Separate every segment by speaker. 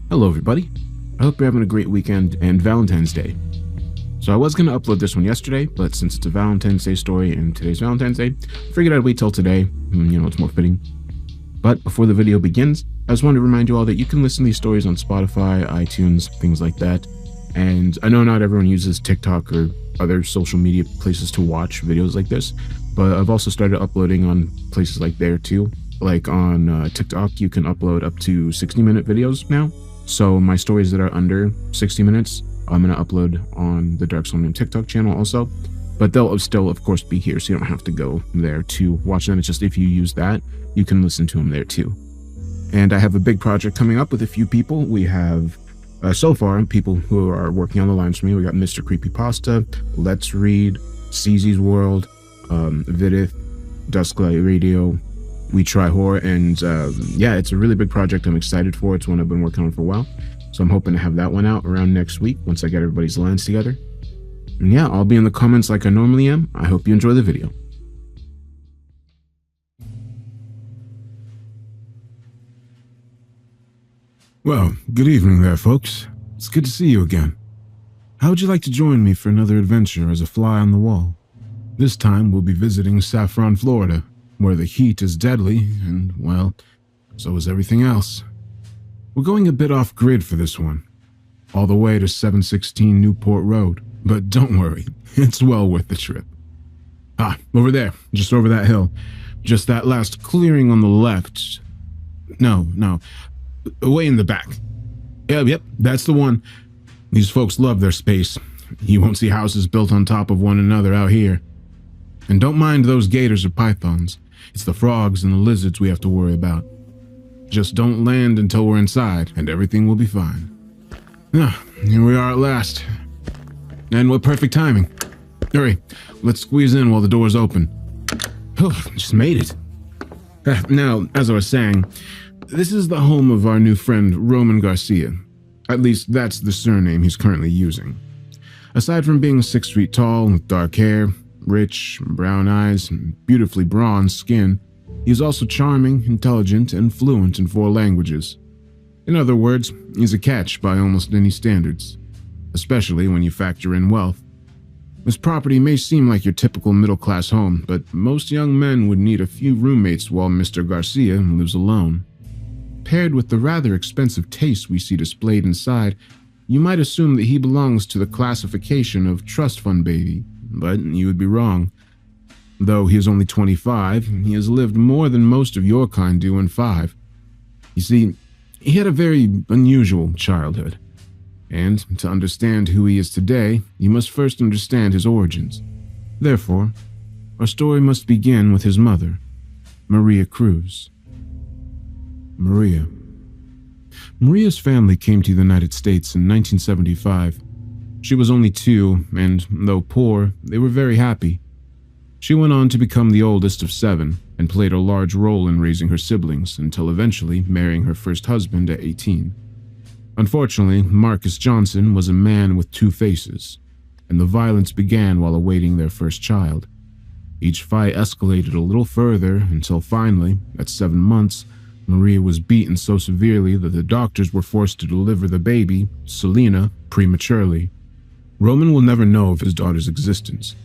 Speaker 1: Hello everybody, I hope you're having a great weekend and Valentine's Day. So I was going to upload this one yesterday, but since it's a Valentine's Day story and today's Valentine's Day, I figured I'd wait till today, it's more fitting. But before the video begins, I just wanted to remind you all that you can listen to these stories on Spotify, iTunes, things like that. And I know not everyone uses TikTok or other social media places to watch videos like this, but I've also started uploading on places like there too. Like on TikTok, you can upload up to 60-minute videos now. So my stories that are under 60 minutes, I'm going to upload on the Dark Soul Name TikTok channel also. But they'll still, of course, be here, so you don't have to go there to watch them. It's just if you use that, you can listen to them there too. And I have a big project coming up with a few people. We have, so far, people who are working on the lines for me. We got Mr. Creepypasta, Let's Read, CZ's World, Vidith, Dusklight Radio, We Try Horror, and yeah, it's a really big project I'm excited for. It's one I've been working on for a while, so I'm hoping to have that one out around next week once I get everybody's lines together. And yeah, I'll be in the comments like I normally am. I hope you enjoy the video.
Speaker 2: Well, good evening there, folks. It's good to see you again. How would you like to join me for another adventure as a fly on the wall? This time we'll be visiting Saffron, Florida, where the heat is deadly, and, well, so is everything else. We're going a bit off-grid for this one, all the way to 716 Newport Road, but don't worry, it's well worth the trip. Ah, over there, just over that hill, just that last clearing on the left. No, way in the back. Yep, that's the one. These folks love their space. You won't see houses built on top of one another out here. And don't mind those gators or pythons. It's the frogs and the lizards we have to worry about. Just don't land until we're inside, and everything will be fine. Ah, here we are at last. And what perfect timing. Hurry, let's squeeze in while the door's open. Oh, just made it. Now, as I was saying, this is the home of our new friend, Roman Garcia. At least that's the surname he's currently using. Aside from being 6 feet tall with dark hair, rich, brown eyes, and beautifully bronzed skin, he is also charming, intelligent, and fluent in 4 languages. In other words, he's a catch by almost any standards, especially when you factor in wealth. This property may seem like your typical middle-class home, but most young men would need a few roommates while Mr. Garcia lives alone. Paired with the rather expensive taste we see displayed inside, you might assume that he belongs to the classification of trust fund baby, but you would be wrong. Though he is only 25, he has lived more than most of your kind do in 5. You see, he had a very unusual childhood. And to understand who he is today, you must first understand his origins. Therefore, our story must begin with his mother, Maria Cruz. Maria's family came to the United States in 1975. She was only 2, and though poor, they were very happy. She went on to become the oldest of 7 and played a large role in raising her siblings until eventually marrying her first husband at 18. Unfortunately, Marcus Johnson was a man with 2 faces, and the violence began while awaiting their first child. Each fight escalated a little further until finally, at 7 months, Maria was beaten so severely that the doctors were forced to deliver the baby, Selena, prematurely. Roman will never know of his daughter's existence,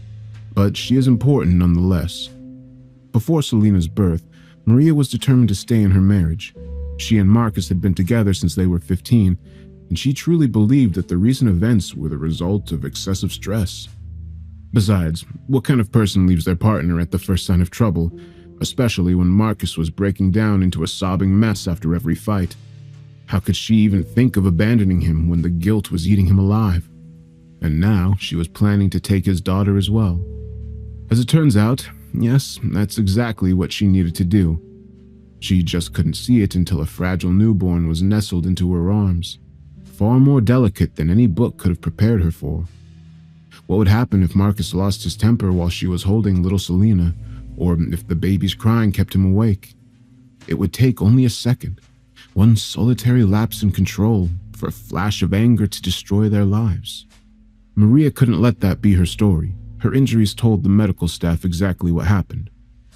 Speaker 2: but she is important nonetheless. Before Selena's birth, Maria was determined to stay in her marriage. She and Marcus had been together since they were 15, and she truly believed that the recent events were the result of excessive stress. Besides, what kind of person leaves their partner at the first sign of trouble, especially when Marcus was breaking down into a sobbing mess after every fight? How could she even think of abandoning him when the guilt was eating him alive? And now she was planning to take his daughter as well. As it turns out, yes, that's exactly what she needed to do. She just couldn't see it until a fragile newborn was nestled into her arms, far more delicate than any book could have prepared her for. What would happen if Marcus lost his temper while she was holding little Selena, or if the baby's crying kept him awake? It would take only a second, one solitary lapse in control, for a flash of anger to destroy their lives. Maria couldn't let that be her story. Her injuries told the medical staff exactly what happened,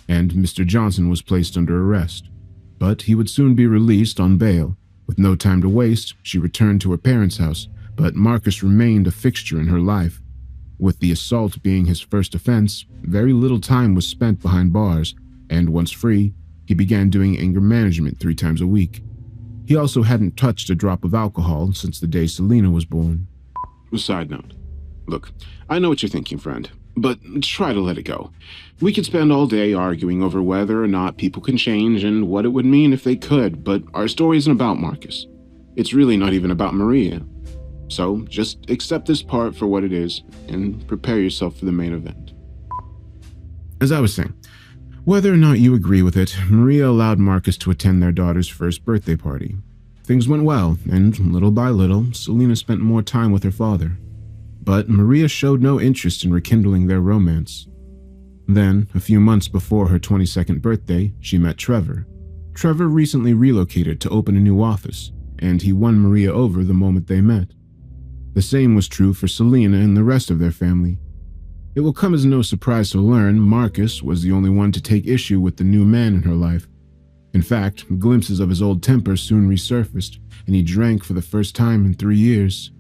Speaker 2: and Mr. Johnson was placed under arrest. But he would soon be released on bail,
Speaker 1: With no time to waste, she returned to her parents' house, but Marcus remained a fixture in her life. With the assault being his first offense, very little time was spent behind bars, and once free, he began doing anger management 3 times a week. He also hadn't touched a drop of alcohol since the day Selena was born.
Speaker 2: Side note. Look, I know what you're thinking, friend, but try to let it go. We could spend all day arguing over whether or not people can change and what it would mean if they could, but our story isn't about Marcus. It's really not even about Maria. So just accept this part for what it is and prepare yourself for the main event.
Speaker 1: As I was saying, whether or not you agree with it, Maria allowed Marcus to attend their daughter's first birthday party. Things went well, and little by little, Selena spent more time with her father. But Maria showed no interest in rekindling their romance. Then, a few months before her 22nd birthday, she met Trevor. Trevor recently relocated to open a new office, and he won Maria over the moment they met. The same was true for Selena and the rest of their family. It will come as no surprise to learn Marcus was the only one to take issue with the new man in her life. In fact, glimpses of his old temper soon resurfaced, and he drank for the first time in 3 years.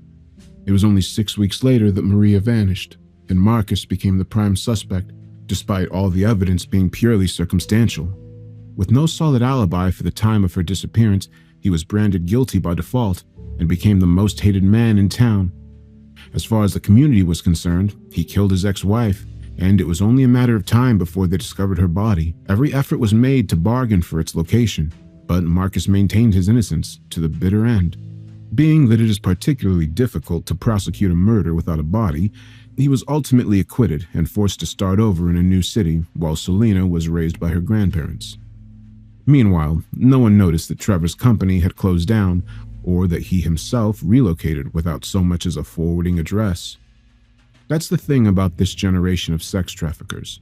Speaker 1: It was only 6 weeks later that Maria vanished, and Marcus became the prime suspect, despite all the evidence being purely circumstantial. With no solid alibi for the time of her disappearance, he was branded guilty by default and became the most hated man in town. As far as the community was concerned, he killed his ex-wife, and it was only a matter of time before they discovered her body. Every effort was made to bargain for its location, but Marcus maintained his innocence to the bitter end. Being that it is particularly difficult to prosecute a murder without a body, he was ultimately acquitted and forced to start over in a new city, while Selena was raised by her grandparents. Meanwhile, no one noticed that Trevor's company had closed down, or that he himself relocated without so much as a forwarding address. That's the thing about this generation of sex traffickers.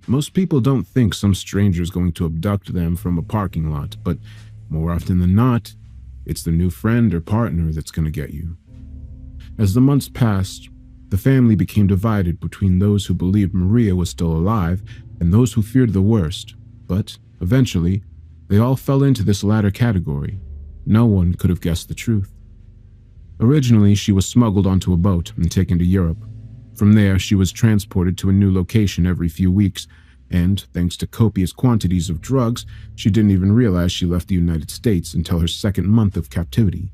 Speaker 1: Most people don't think some stranger is going to abduct them from a parking lot, but more often than not, it's the new friend or partner that's going to get you. As the months passed, the family became divided between those who believed Maria was still alive and those who feared the worst, but eventually, they all fell into this latter category. No one could have guessed the truth. Originally, she was smuggled onto a boat and taken to Europe. From there, she was transported to a new location every few weeks, and thanks to copious quantities of drugs, she didn't even realize she left the United States until her 2nd month of captivity.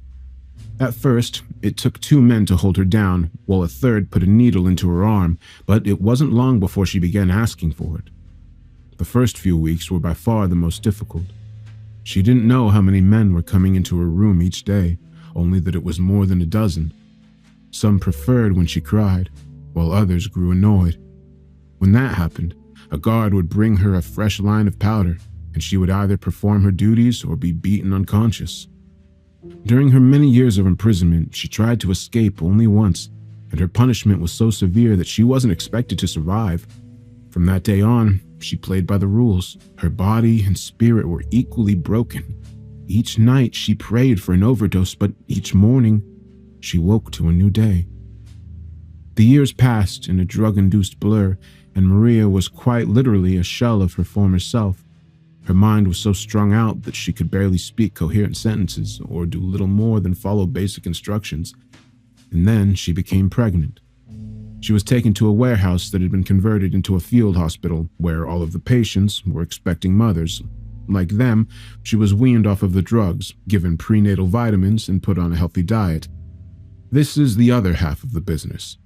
Speaker 1: At first, it took 2 men to hold her down, while a third put a needle into her arm, but it wasn't long before she began asking for it. The first few weeks were by far the most difficult. She didn't know how many men were coming into her room each day, only that it was more than a dozen. Some preferred when she cried, while others grew annoyed. When that happened, a guard would bring her a fresh line of powder, and she would either perform her duties or be beaten unconscious. During her many years of imprisonment, she tried to escape only once, and her punishment was so severe that she wasn't expected to survive. From that day on, she played by the rules. Her body and spirit were equally broken. Each night she prayed for an overdose, but each morning she woke to a new day. The years passed in a drug-induced blur, and Maria was quite literally a shell of her former self. Her mind was so strung out that she could barely speak coherent sentences or do little more than follow basic instructions. And then she became pregnant. She was taken to a warehouse that had been converted into a field hospital, where all of the patients were expecting mothers. Like them, she was weaned off of the drugs, given prenatal vitamins, and put on a healthy diet. This is the other half of the business.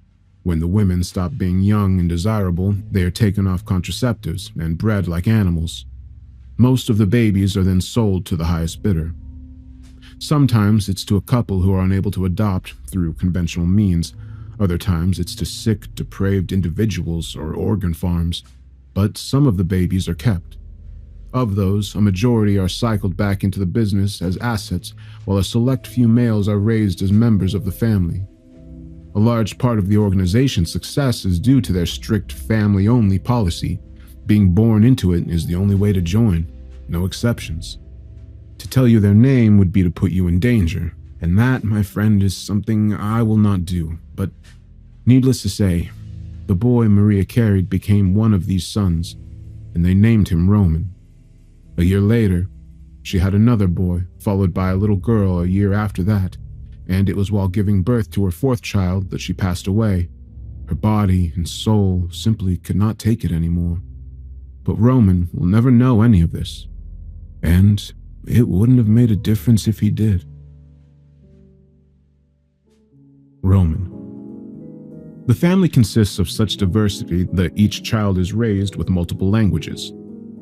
Speaker 1: When the women stop being young and desirable, they are taken off contraceptives and bred like animals. Most of the babies are then sold to the highest bidder. Sometimes it's to a couple who are unable to adopt through conventional means. Other times it's to sick, depraved individuals or organ farms. But some of the babies are kept. Of those, a majority are cycled back into the business as assets, while a select few males are raised as members of the family. A large part of the organization's success is due to their strict family-only policy. Being born into it is the only way to join, no exceptions. To tell you their name would be to put you in danger, and that, my friend, is something I will not do. But needless to say, the boy Maria carried became one of these sons, and they named him Roman. A year later,
Speaker 2: She had another boy, followed by a little girl a year after that, and it was while giving birth to her fourth child that she passed away. Her body and soul simply could not take it anymore. But Roman will never know any of this, and it wouldn't have made a difference if he did. Roman. The family consists of such diversity that each child is raised with multiple languages.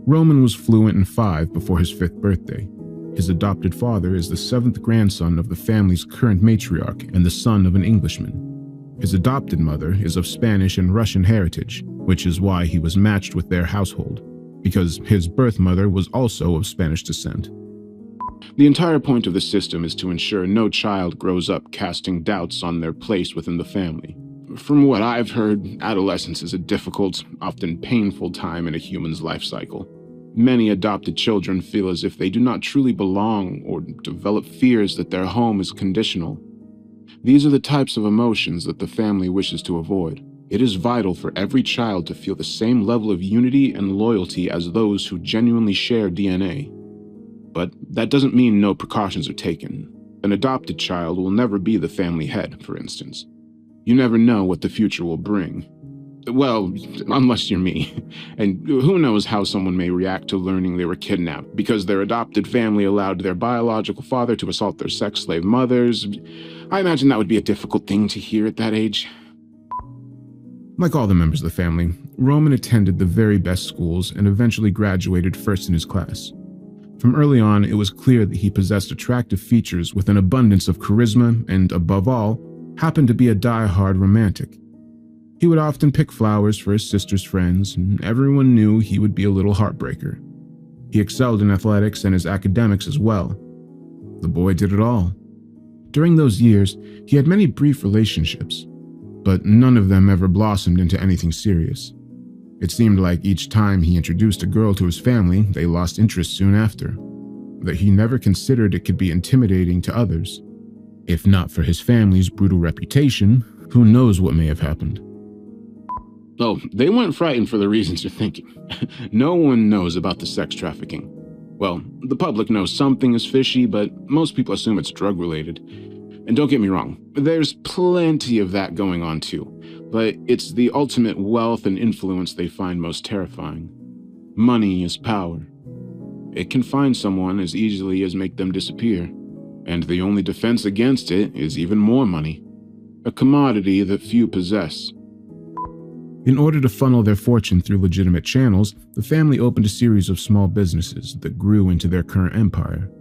Speaker 2: Roman was fluent in 5 before his 5th birthday. His adopted father is the 7th grandson of the family's current matriarch and the son of an Englishman. His adopted mother is of Spanish and Russian heritage, which is why he was matched with their household, because his birth mother was also of Spanish descent. The entire point of the system is to ensure no child grows up casting doubts on their place within the family. From what I've heard, adolescence is a difficult, often painful time in a human's life cycle. Many adopted children feel as if they do not truly belong or develop fears that their home is conditional. These are the types of emotions that the family wishes to avoid. It is vital for every child to feel the same level of unity and loyalty as those who genuinely share DNA. But that doesn't mean no precautions are taken. An adopted child will never be the family head, for instance. You never know what the future will bring. Well, unless you're me. And who knows how someone may react to learning they were kidnapped because their adopted family allowed their biological father to assault their sex slave mothers. I imagine that would be a difficult thing to hear at that age. Like all the members of the family, Roman attended the very best schools and eventually graduated first in his class. From early on, it was clear that he possessed attractive features with an abundance of charisma and, above all, happened to be a die-hard romantic. He would often pick flowers for his sister's friends, and everyone knew he would be a little heartbreaker. He excelled in athletics and his academics as well. The boy did it all. During those years, he had many brief relationships, but none of them ever blossomed into anything serious. It seemed like each time he introduced a girl to his family, they lost interest soon after. That he never considered it could be intimidating to others. If not for his family's brutal reputation, who knows what may have happened. Oh, they weren't frightened for the reasons you're thinking. No one knows about the sex trafficking. Well, the public knows something is fishy, but most people assume it's drug-related. And don't get me wrong, there's plenty of that going on too. But it's the ultimate wealth and influence they find most terrifying. Money is power. It can find someone as easily as make them disappear. And the only defense against it is even more money. A commodity that few possess. In order to funnel their fortune through legitimate channels, the family opened a series of small businesses that grew into their current empire.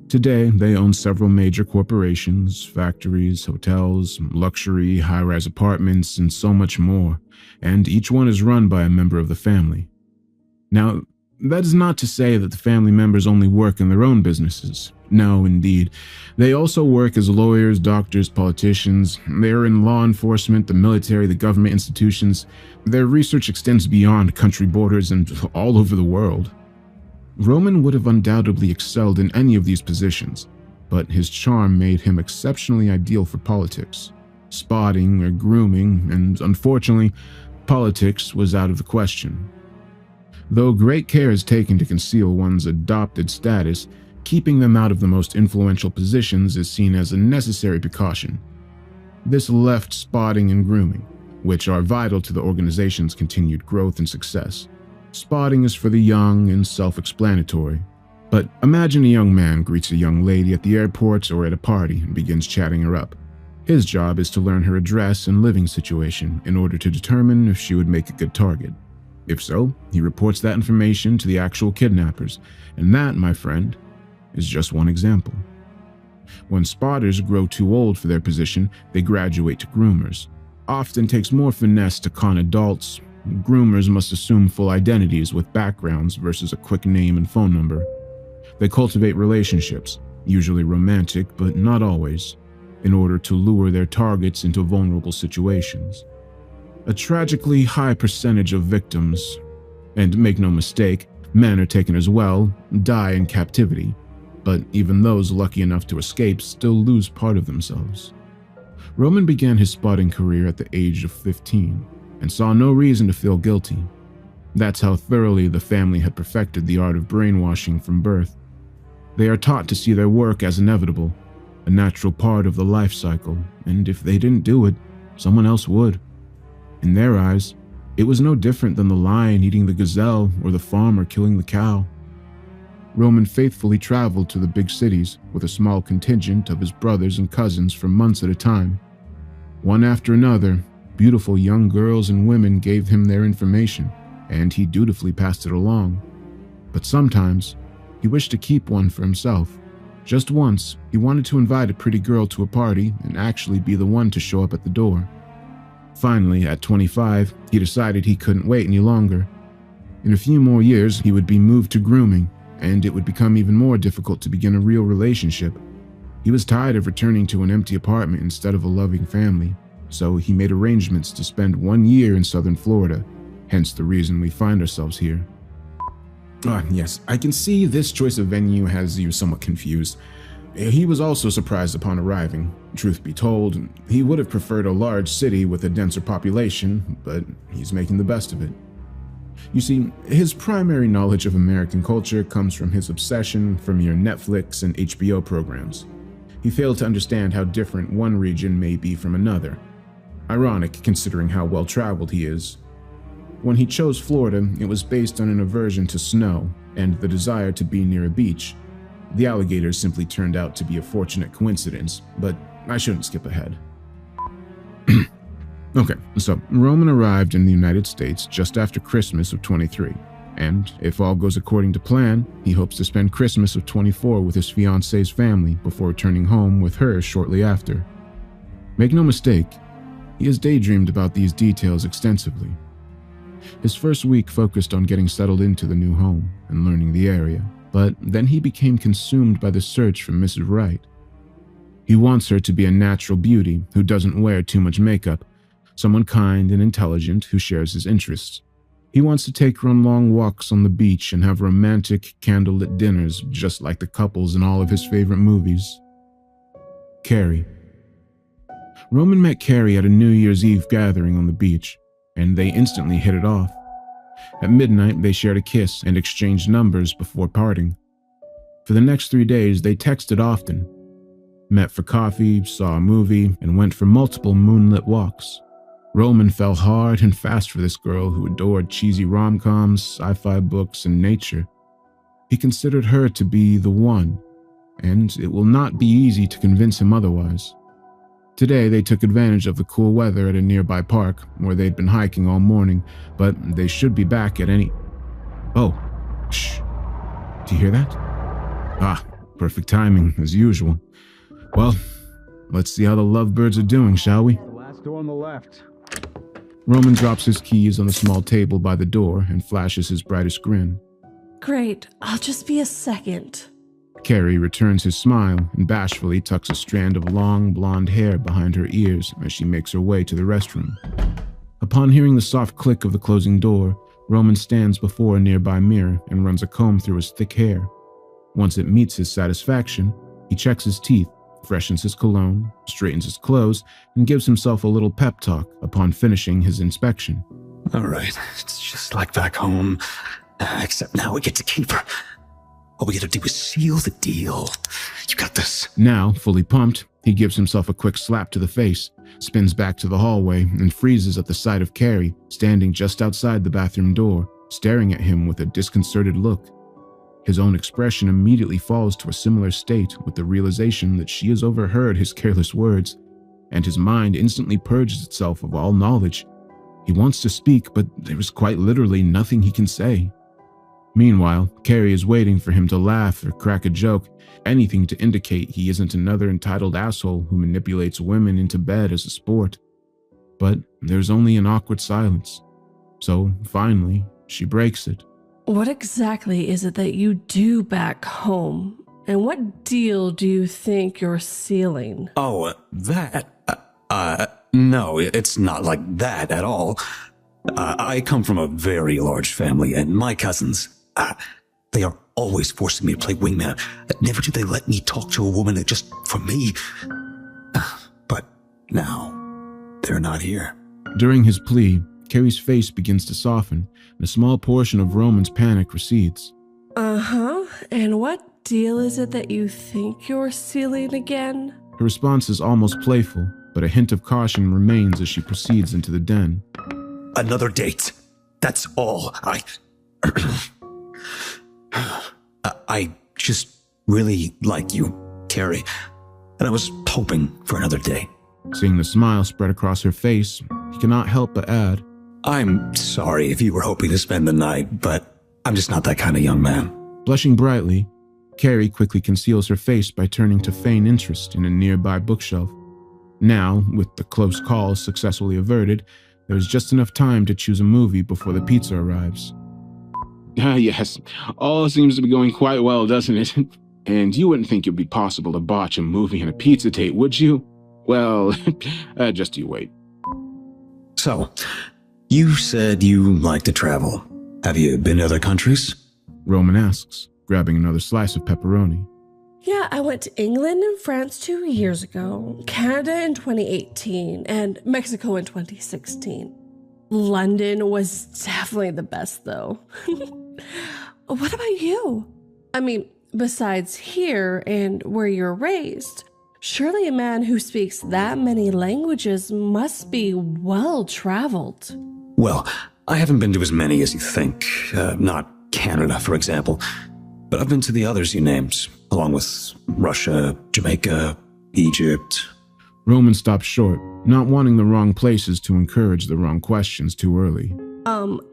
Speaker 2: Today, they own several major corporations, factories, hotels, luxury, high-rise apartments, and so much more, and each one is run by a member of the family. Now, that is not to say that the family members only work in their own businesses. No, indeed. They also work as lawyers, doctors, politicians. They are in law enforcement, the military, the government institutions. Their research extends beyond country borders and all over the world. Roman would have undoubtedly excelled in any of these positions, but his charm made him exceptionally ideal for politics, spotting or grooming, and unfortunately, politics was out of the question. Though great care is taken to conceal one's adopted status, keeping them out of the most influential positions is seen as a necessary precaution. This left spotting and grooming, which are vital to the organization's continued growth and success. Spotting is for the young and self-explanatory. But imagine a young man greets a young lady at the airport or at a party and begins chatting her up. His job is to learn her address and living situation in order to determine if she would make a good target. If so, he reports that information to the actual kidnappers, and that, my friend, is just one example. When spotters grow too old for their position, they graduate to groomers. Often takes more finesse to con adults. Groomers must assume full identities with backgrounds versus a quick name and phone number. They cultivate relationships, usually romantic but not always, in order to lure their targets into vulnerable situations. A tragically high percentage of victims, and make no mistake, men are taken as well, die in captivity, but even those lucky enough to escape still lose part of themselves. Roman began his spotting career at the age of 15 and saw no reason to feel guilty. That's how thoroughly the family had perfected the art of brainwashing from birth. They are taught to see their work as inevitable, a natural part of the life cycle, and if they didn't do it, someone else would. In their eyes, it was no different than the lion eating the gazelle or the farmer killing the cow. Roman faithfully traveled to the big cities with a small contingent of his brothers and cousins for months at a time. One after another, beautiful young girls and women gave him their information, and he dutifully passed it along. But sometimes, he wished to keep one for himself. Just once, he wanted to invite a pretty girl to a party and actually be the one to show up at the door. Finally, at 25, he decided he couldn't wait any longer. In a few more years, he would be moved to grooming, and it would become even more difficult to begin a real relationship. He was tired of returning to an empty apartment instead of a loving family, so he made arrangements to spend 1 year in southern Florida, hence the reason we find ourselves here.
Speaker 1: Yes, I can see this choice of venue has you somewhat confused. He was also surprised upon arriving. Truth be told, he would have preferred a large city with a denser population, but he's making the best of it. You see, his primary knowledge of American culture comes from his obsession for mere Netflix and HBO programs. He failed to understand how different one region may be from another. Ironic considering how well-traveled he is. When he chose Florida, it was based on an aversion to snow and the desire to be near a beach. The alligators simply turned out to be a fortunate coincidence, but I shouldn't skip ahead. Okay, so Roman arrived in the United States just after Christmas of 23, and if all goes according to plan, he hopes to spend Christmas of 24 with his fiance's family before returning home with her shortly after. Make no mistake, he has daydreamed about these details extensively. His first week focused on getting settled into the new home and learning the area, but then he became consumed by the search for Mrs. Wright. He wants her to be a natural beauty who doesn't wear too much makeup, someone kind and intelligent who shares his interests. He wants to take her on long walks on the beach and have romantic, candlelit dinners just like the couples in all of his favorite movies. Carrie. Roman met Carrie at a New Year's Eve gathering on the beach, and they instantly hit it off. At midnight, they shared a kiss and exchanged numbers before parting. For the next 3 days, they texted often, met for coffee, saw a movie, and went for multiple moonlit walks. Roman fell hard and fast for this girl who adored cheesy rom-coms, sci-fi books, and nature. He considered her to be the one, and it will not be easy to convince him otherwise. Today, they took advantage of the cool weather at a nearby park where they'd been hiking all morning, but they should be back at any... Oh, shh. Do you hear that? Ah, perfect timing, as usual. Well, let's see how the lovebirds are doing, shall we?
Speaker 3: The last door on the left.
Speaker 1: Roman drops his keys on the small table by the door and flashes his brightest grin.
Speaker 4: Great, I'll just be a second.
Speaker 1: Carrie returns his smile and bashfully tucks a strand of long blonde hair behind her ears as she makes her way to the restroom. Upon hearing the soft click of the closing door, Roman stands before a nearby mirror and runs a comb through his thick hair. Once it meets his satisfaction, he checks his teeth, freshens his cologne, straightens his clothes, and gives himself a little pep talk upon finishing his inspection.
Speaker 3: All right, it's just like back home, except now we get to keep her. All we gotta do is seal the deal. You got this.
Speaker 1: Now, fully pumped, he gives himself a quick slap to the face, spins back to the hallway, and freezes at the sight of Carrie, standing just outside the bathroom door, staring at him with a disconcerted look. His own expression immediately falls to a similar state with the realization that she has overheard his careless words, and his mind instantly purges itself of all knowledge. He wants to speak, but there is quite literally nothing he can say. Meanwhile, Carrie is waiting for him to laugh or crack a joke, anything to indicate he isn't another entitled asshole who manipulates women into bed as a sport. But there's only an awkward silence. So, finally, she breaks it.
Speaker 4: What exactly is it that you do back home? And what deal do you think you're sealing?
Speaker 3: Oh, that? No, it's not like that at all. I come from a very large family, and my cousins, they are always forcing me to play wingman. Never do they let me talk to a woman just for me. But now, they're not here.
Speaker 1: During his plea, Carrie's face begins to soften, and a small portion of Roman's panic recedes.
Speaker 4: Uh-huh. And what deal is it that you think you're sealing again?
Speaker 2: Her response is almost playful, but a hint of caution remains as she proceeds into the den.
Speaker 3: Another date. That's all. I just really like you, Carrie, and I was hoping for another day.
Speaker 2: Seeing the smile spread across her face, he cannot help but add,
Speaker 3: I'm sorry if you were hoping to spend the night, but I'm just not that kind of young man.
Speaker 2: Blushing brightly, Carrie quickly conceals her face by turning to feign interest in a nearby bookshelf. Now, with the close calls successfully averted, there is just enough time to choose a movie before the pizza arrives.
Speaker 1: Yes, all seems to be going quite well, doesn't it? And you wouldn't think it'd be possible to botch a movie and a pizza date, would you? Well, just you wait.
Speaker 3: So, you said you like to travel. Have you been to other countries?
Speaker 2: Roman asks, grabbing another slice of pepperoni.
Speaker 4: Yeah, I went to England and France 2 years ago, Canada in 2018, and Mexico in 2016. London was definitely the best, though. What about you? I mean, besides here and where you're raised, surely a man who speaks that many languages must be well-traveled.
Speaker 3: Well, I haven't been to as many as you think. Not Canada, for example. But I've been to the others you named, along with Russia, Jamaica, Egypt.
Speaker 2: Roman stopped short, not wanting the wrong places to encourage the wrong questions too early.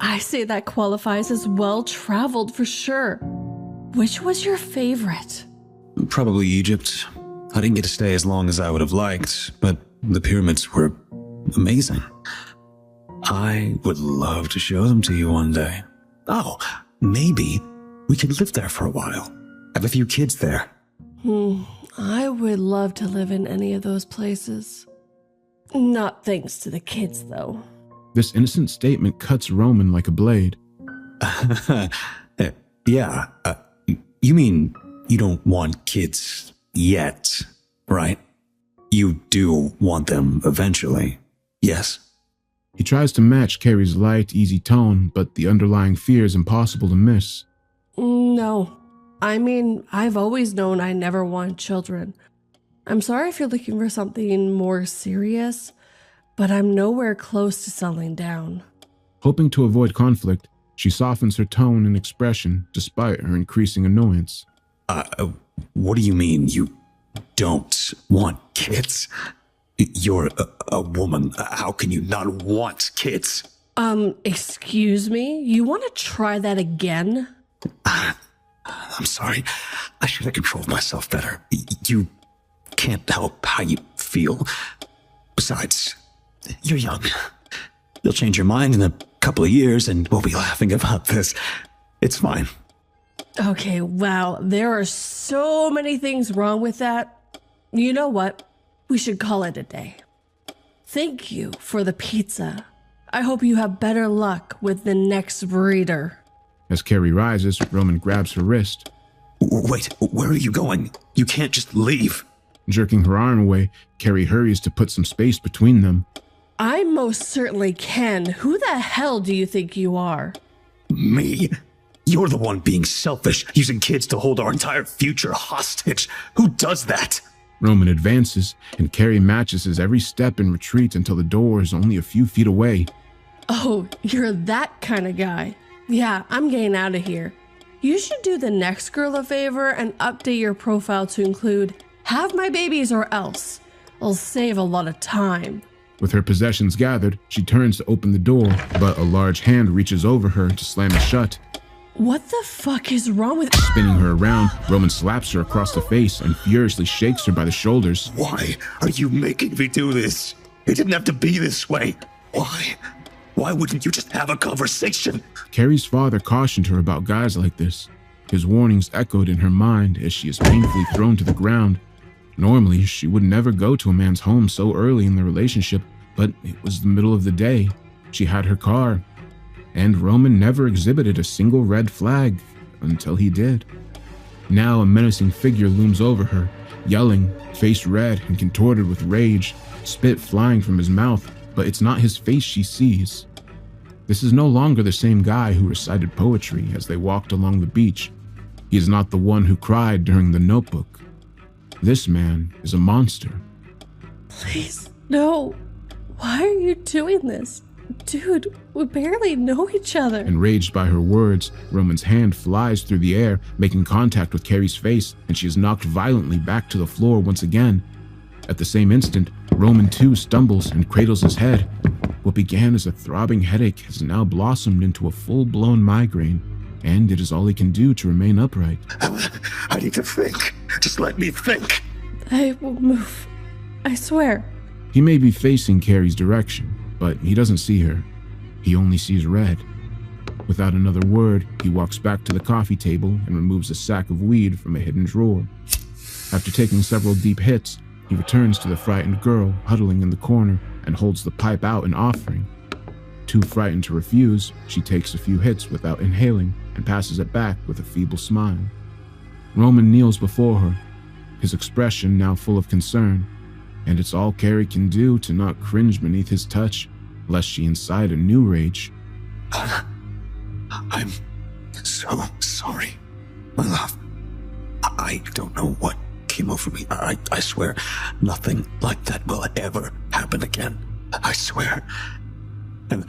Speaker 4: I say that qualifies as well-traveled for sure. Which was your favorite?
Speaker 3: Probably Egypt. I didn't get to stay as long as I would have liked, but the pyramids were amazing. I would love to show them to you one day. Oh, maybe we could live there for a while. Have a few kids there.
Speaker 4: I would love to live in any of those places. Not thanks to the kids, though.
Speaker 2: This innocent statement cuts Roman like a blade.
Speaker 3: Yeah, you mean you don't want kids yet, right? You do want them eventually, yes?
Speaker 2: He tries to match Carrie's light, easy tone, but the underlying fear is impossible to miss.
Speaker 4: No. I mean, I've always known I never want children. I'm sorry if you're looking for something more serious, but I'm nowhere close to settling down.
Speaker 2: Hoping to avoid conflict, she softens her tone and expression despite her increasing annoyance.
Speaker 3: What do you mean you don't want kids? You're a woman. How can you not want kids?
Speaker 4: Excuse me? You want to try that again?
Speaker 3: I'm sorry. I should have controlled myself better. You can't help how you feel. Besides, you're young. You'll change your mind in a couple of years and we'll be laughing about this. It's fine.
Speaker 4: Okay, wow. There are so many things wrong with that. You know what? We should call it a day. Thank you for the pizza. I hope you have better luck with the next breeder.
Speaker 2: As Carrie rises, Roman grabs her wrist.
Speaker 3: Wait, where are you going? You can't just leave.
Speaker 2: Jerking her arm away, Carrie hurries to put some space between them.
Speaker 4: I most certainly can. Who the hell do you think you are?
Speaker 3: Me? You're the one being selfish, using kids to hold our entire future hostage. Who does that?
Speaker 2: Roman advances, and Carrie matches his every step and retreats until the door is only a few feet away.
Speaker 4: Oh, you're that kind of guy. Yeah, I'm getting out of here. You should do the next girl a favor and update your profile to include "have my babies or else." It'll save a lot of time.
Speaker 2: With her possessions gathered, she turns to open the door, but a large hand reaches over her to slam it shut.
Speaker 4: What the fuck is wrong with—
Speaker 2: Spinning her around, Roman slaps her across the face and furiously shakes her by the shoulders.
Speaker 3: Why are you making me do this? It didn't have to be this way. Why? Why wouldn't you just have a conversation?
Speaker 2: Carrie's father cautioned her about guys like this. His warnings echoed in her mind as she is painfully thrown to the ground. Normally, she would never go to a man's home so early in the relationship, but it was the middle of the day. She had her car, and Roman never exhibited a single red flag until he did. Now a menacing figure looms over her, yelling, face red and contorted with rage, spit flying from his mouth, but it's not his face she sees. This is no longer the same guy who recited poetry as they walked along the beach. He is not the one who cried during the notebook. This man is a monster.
Speaker 4: Please, no. Why are you doing this? Dude, we barely know each other.
Speaker 2: Enraged by her words, Roman's hand flies through the air, making contact with Carrie's face, and she is knocked violently back to the floor once again. At the same instant, Roman too stumbles and cradles his head. What began as a throbbing headache has now blossomed into a full-blown migraine, and it is all he can do to remain upright.
Speaker 3: I need to think. Just let me think.
Speaker 4: I will move. I swear.
Speaker 2: He may be facing Carrie's direction, but he doesn't see her. He only sees red. Without another word, he walks back to the coffee table and removes a sack of weed from a hidden drawer. After taking several deep hits, he returns to the frightened girl huddling in the corner and holds the pipe out in offering. Too frightened to refuse, she takes a few hits without inhaling and passes it back with a feeble smile. Roman kneels before her, his expression now full of concern, and it's all Carrie can do to not cringe beneath his touch, lest she incite a new rage.
Speaker 3: I'm so sorry, my love. I don't know what came over me. I swear nothing like that will ever happen again. I swear. And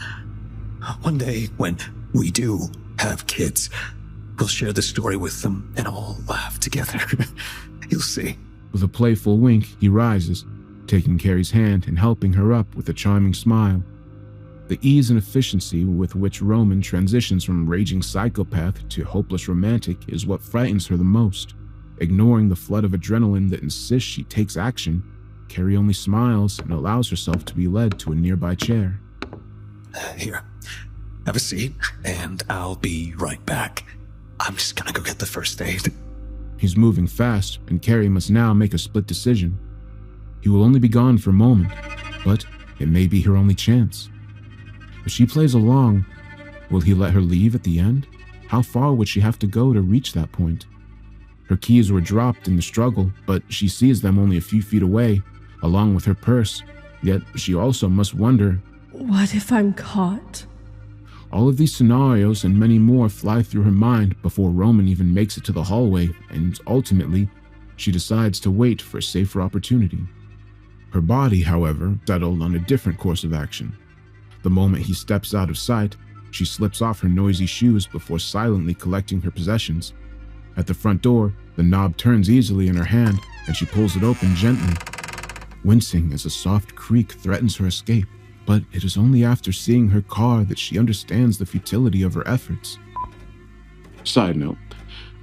Speaker 3: one day when we do have kids, we'll share the story with them and all laugh together. You'll see.
Speaker 2: With a playful wink, he rises, taking Carrie's hand and helping her up with a charming smile. The ease and efficiency with which Roman transitions from raging psychopath to hopeless romantic is what frightens her the most. Ignoring the flood of adrenaline that insists she takes action, Carrie only smiles and allows herself to be led to a nearby chair.
Speaker 3: Here, have a seat, and I'll be right back. I'm just gonna go get the first aid.
Speaker 2: He's moving fast, and Carrie must now make a split decision. He will only be gone for a moment, but it may be her only chance. If she plays along, will he let her leave at the end? How far would she have to go to reach that point? Her keys were dropped in the struggle, but she sees them only a few feet away, along with her purse. Yet she also must wonder,
Speaker 4: what if I'm caught?
Speaker 2: All of these scenarios and many more fly through her mind before Roman even makes it to the hallway, and ultimately, she decides to wait for a safer opportunity. Her body, however, settled on a different course of action. The moment he steps out of sight, she slips off her noisy shoes before silently collecting her possessions. At the front door, the knob turns easily in her hand, and she pulls it open gently, wincing as a soft creak threatens her escape. But it is only after seeing her car that she understands the futility of her efforts.
Speaker 1: Side note.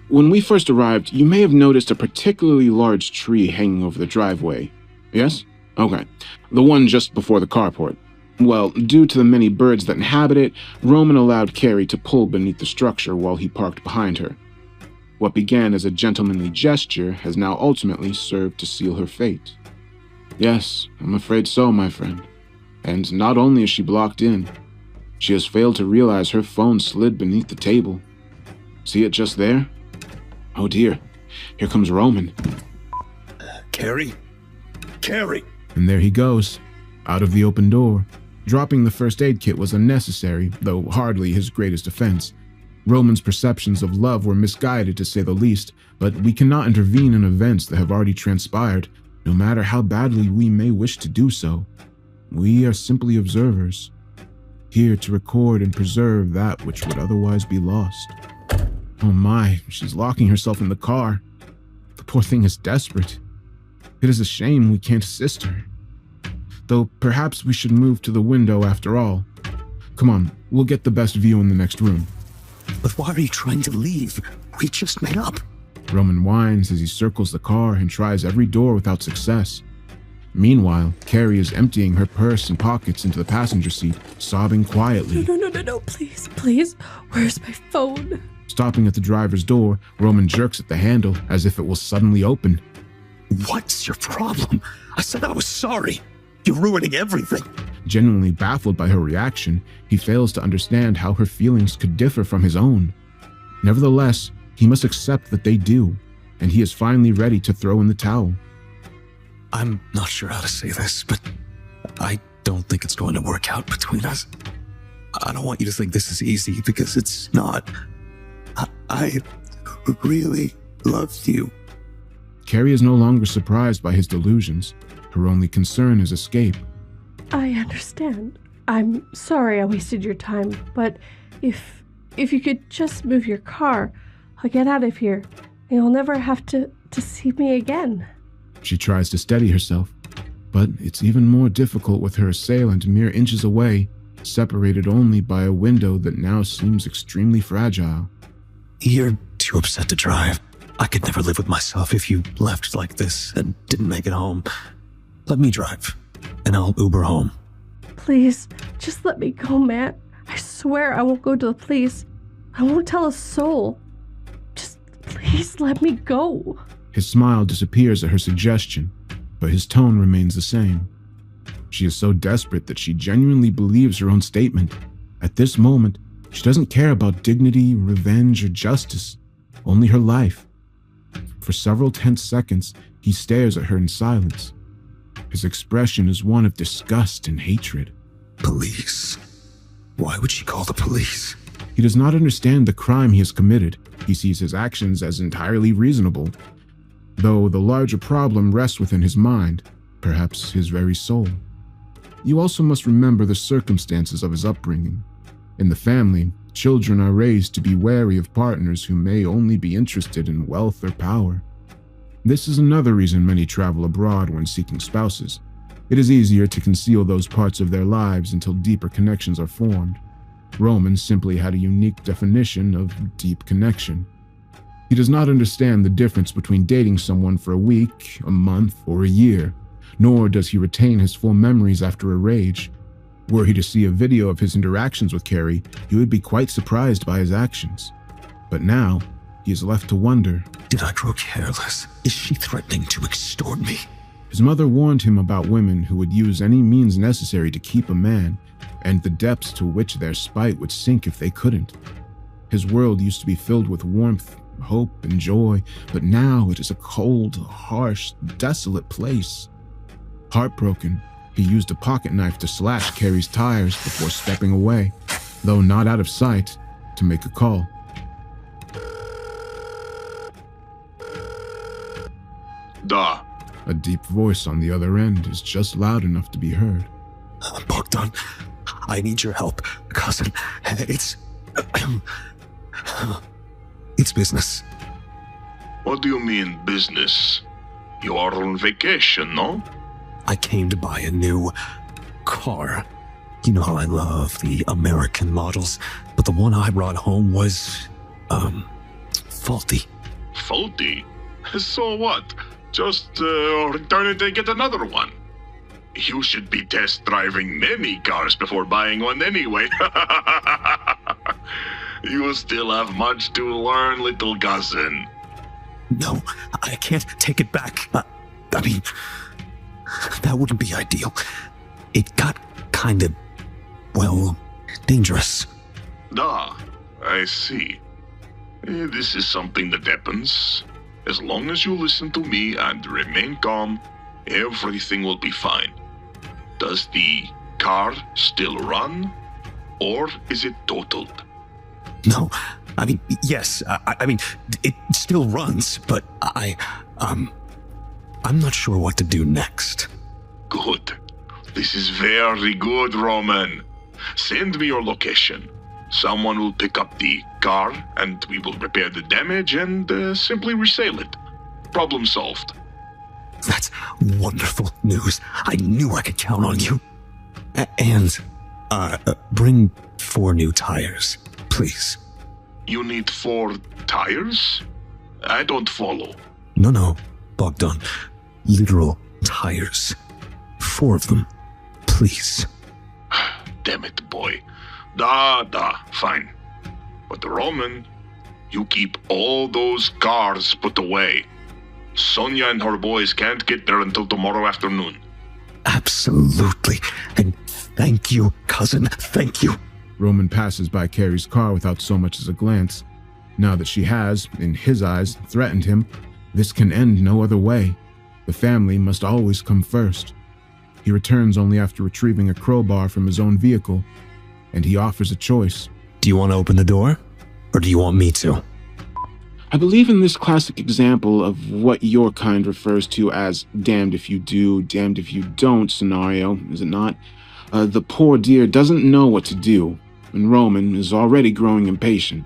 Speaker 1: When we first arrived, you may have noticed a particularly large tree hanging over the driveway. Yes? Okay. The one just before the carport. Well, due to the many birds that inhabit it, Roman allowed Carrie to pull beneath the structure while he parked behind her. What began as a gentlemanly gesture has now ultimately served to seal her fate. Yes, I'm afraid so, my friend. And not only is she blocked in, she has failed to realize her phone slid beneath the table. See it just there? Oh dear, here comes Roman.
Speaker 3: Carrie? Carrie!
Speaker 2: And there he goes, out of the open door. Dropping the first aid kit was unnecessary, though hardly his greatest offense. Roman's perceptions of love were misguided to say the least, but we cannot intervene in events that have already transpired, no matter how badly we may wish to do so. We are simply observers, here to record and preserve that which would otherwise be lost. Oh my, she's locking herself in the car. The poor thing is desperate. It is a shame we can't assist her. Though perhaps we should move to the window after all. Come on, we'll get the best view in the next room.
Speaker 3: But why are you trying to leave? We just made up.
Speaker 2: Roman whines as he circles the car and tries every door without success. Meanwhile, Carrie is emptying her purse and pockets into the passenger seat, sobbing quietly.
Speaker 4: No, please, please. Where's my phone?
Speaker 2: Stopping at the driver's door, Roman jerks at the handle as if it will suddenly open.
Speaker 3: What's your problem? I said I was sorry. You're ruining everything.
Speaker 2: Genuinely baffled by her reaction, he fails to understand how her feelings could differ from his own. Nevertheless, he must accept that they do, and he is finally ready to throw in the towel.
Speaker 3: I'm not sure how to say this, but I don't think it's going to work out between us. I don't want you to think this is easy, because it's not. I really loved you.
Speaker 2: Carrie is no longer surprised by his delusions. Her only concern is escape.
Speaker 4: I understand. I'm sorry I wasted your time, but if you could just move your car, I'll get out of here, and you'll never have to see me again.
Speaker 2: She tries to steady herself, but it's even more difficult with her assailant mere inches away, separated only by a window that now seems extremely fragile.
Speaker 3: You're too upset to drive. I could never live with myself if you left like this and didn't make it home. Let me drive, and I'll Uber home.
Speaker 4: Please, just let me go, Matt. I swear I won't go to the police. I won't tell a soul. Just please let me go.
Speaker 2: His smile disappears at her suggestion, but his tone remains the same. She is so desperate that she genuinely believes her own statement. At this moment, she doesn't care about dignity, revenge, or justice, only her life. For several tense seconds, he stares at her in silence. His expression is one of disgust and hatred.
Speaker 3: Police? Why would she call the police?
Speaker 2: He does not understand the crime he has committed. He sees his actions as entirely reasonable, though the larger problem rests within his mind, perhaps his very soul. You also must remember the circumstances of his upbringing. In the family, children are raised to be wary of partners who may only be interested in wealth or power. This is another reason many travel abroad when seeking spouses. It is easier to conceal those parts of their lives until deeper connections are formed. Roman simply had a unique definition of deep connection. He does not understand the difference between dating someone for a week, a month, or a year, nor does he retain his full memories after a rage. Were he to see a video of his interactions with Carrie, he would be quite surprised by his actions. But now, he is left to wonder.
Speaker 3: Did I grow careless? Is she threatening to extort me?
Speaker 2: His mother warned him about women who would use any means necessary to keep a man, and the depths to which their spite would sink if they couldn't. His world used to be filled with warmth, hope, and joy, but now it is a cold, harsh, desolate place. Heartbroken, he used a pocket knife to slash Carrie's tires before stepping away, though not out of sight, to make a call.
Speaker 5: Da.
Speaker 2: A deep voice on the other end is just loud enough to be heard.
Speaker 3: Bogdan, I need your help, cousin. It's business.
Speaker 5: What do you mean, business? You are on vacation, no?
Speaker 3: I came to buy a new car. You know how I love the American models, but the one I brought home was, faulty.
Speaker 5: Faulty? So what? Just return it and get another one. You should be test driving many cars before buying one anyway. You still have much to learn, little cousin.
Speaker 3: No, I can't take it back. I mean, that wouldn't be ideal. It got kind of, well, dangerous.
Speaker 5: Da, I see. This is something that happens. As long as you listen to me and remain calm, everything will be fine. Does the car still run? Or is it totaled?
Speaker 3: No, I mean, yes, I mean, it still runs, but I'm not sure what to do next.
Speaker 5: Good. This is very good, Roman. Send me your location. Someone will pick up the car, and we will repair the damage and simply resale it. Problem solved.
Speaker 3: That's wonderful news. I knew I could count on you. And bring 4 new tires, please.
Speaker 5: You need 4 tires? I don't follow.
Speaker 3: No, Bogdan. Literal tires. 4 of them, please.
Speaker 5: Damn it, boy. Da, fine. But Roman, you keep all those cars put away. Sonia and her boys can't get there until tomorrow afternoon.
Speaker 3: Absolutely. And thank you, cousin. Thank you.
Speaker 2: Roman passes by Carrie's car without so much as a glance. Now that she has, in his eyes, threatened him, this can end no other way. The family must always come first. He returns only after retrieving a crowbar from his own vehicle, and he offers a choice.
Speaker 3: Do you want to open the door? Or do you want me to?
Speaker 1: I believe in this classic example of what your kind refers to as damned if you do, damned if you don't scenario, is it not? The poor dear doesn't know what to do, and Roman is already growing impatient.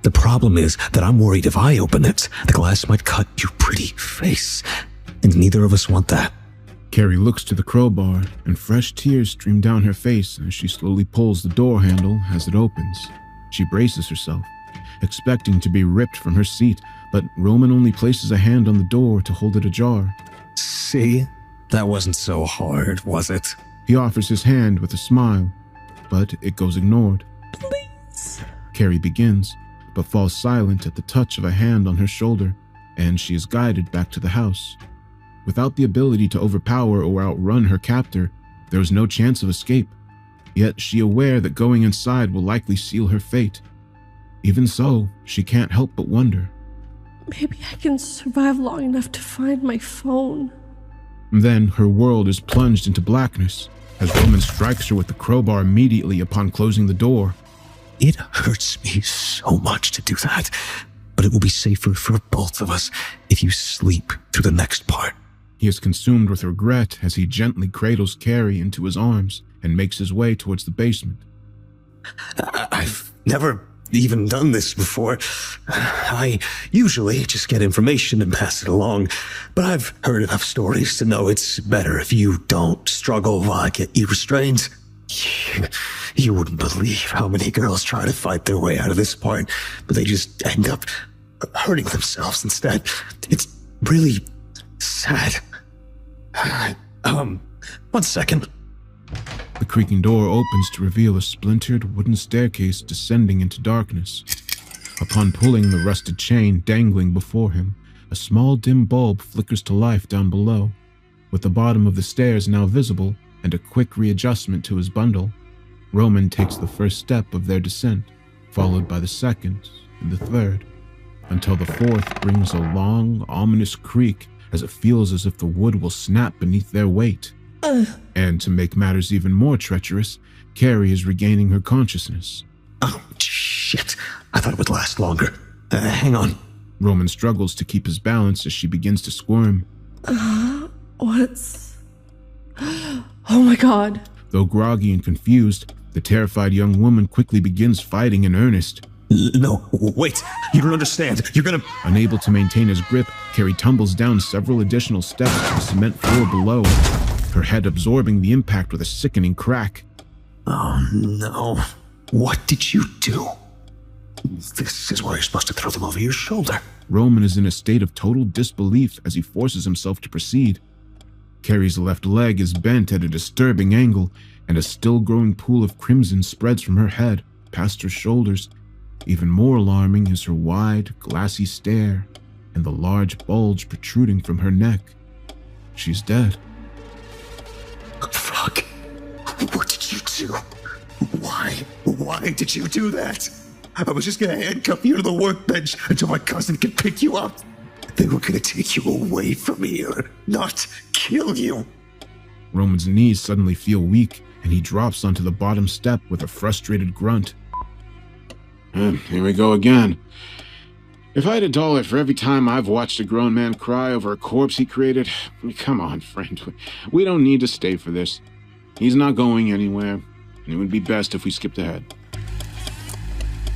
Speaker 3: The problem is that I'm worried if I open it, the glass might cut your pretty face, and neither of us want that.
Speaker 2: Carrie looks to the crowbar, and fresh tears stream down her face as she slowly pulls the door handle as it opens. She braces herself, expecting to be ripped from her seat, but Roman only places a hand on the door to hold it ajar.
Speaker 3: See? That wasn't so hard, was it?
Speaker 2: He offers his hand with a smile, but it goes ignored.
Speaker 4: Please.
Speaker 2: Carrie begins, but falls silent at the touch of a hand on her shoulder, and she is guided back to the house. Without the ability to overpower or outrun her captor, there is no chance of escape, yet she aware that going inside will likely seal her fate. Even so, she can't help but wonder.
Speaker 4: Maybe I can survive long enough to find my phone.
Speaker 2: Then her world is plunged into blackness as Roman strikes her with the crowbar immediately upon closing the door.
Speaker 3: It hurts me so much to do that, but it will be safer for both of us if you sleep through the next part.
Speaker 2: He is consumed with regret as he gently cradles Carrie into his arms and makes his way towards the basement.
Speaker 3: I've never even done this before. I usually just get information and pass it along, but I've heard enough stories to know it's better if you don't struggle while I get you restrained. You wouldn't believe how many girls try to fight their way out of this part, but they just end up hurting themselves instead. It's really sad. 1 second.
Speaker 2: The creaking door opens to reveal a splintered wooden staircase descending into darkness. Upon pulling the rusted chain dangling before him, a small dim bulb flickers to life down below. With the bottom of the stairs now visible and a quick readjustment to his bundle, Roman takes the first step of their descent, followed by the second and the third, until the fourth brings a long, ominous creak as it feels as if the wood will snap beneath their weight. And to make matters even more treacherous, Carrie is regaining her consciousness.
Speaker 3: Oh, shit. I thought it would last longer. Hang on.
Speaker 2: Roman struggles to keep his balance as she begins to squirm.
Speaker 4: What's... Oh my god.
Speaker 2: Though groggy and confused, the terrified young woman quickly begins fighting in earnest.
Speaker 3: No, wait. You don't understand. You're gonna...
Speaker 2: Unable to maintain his grip, Carrie tumbles down several additional steps to the cement floor below, her head absorbing the impact with a sickening crack.
Speaker 3: Oh, no. What did you do? This is where you're supposed to throw them over your shoulder.
Speaker 2: Roman is in a state of total disbelief as he forces himself to proceed. Carrie's left leg is bent at a disturbing angle, and a still-growing pool of crimson spreads from her head, past her shoulders. Even more alarming is her wide, glassy stare, and the large bulge protruding from her neck. She's dead.
Speaker 3: Fuck. What did you do? Why? Why did you do that? I was just gonna handcuff you to the workbench until my cousin could pick you up. They were gonna take you away from here, not kill you.
Speaker 2: Roman's knees suddenly feel weak, and he drops onto the bottom step with a frustrated grunt.
Speaker 1: Here we go again. If I had $1 for every time I've watched a grown man cry over a corpse he created, come on, friend. We don't need to stay for this. He's not going anywhere, and it would be best if we skipped ahead.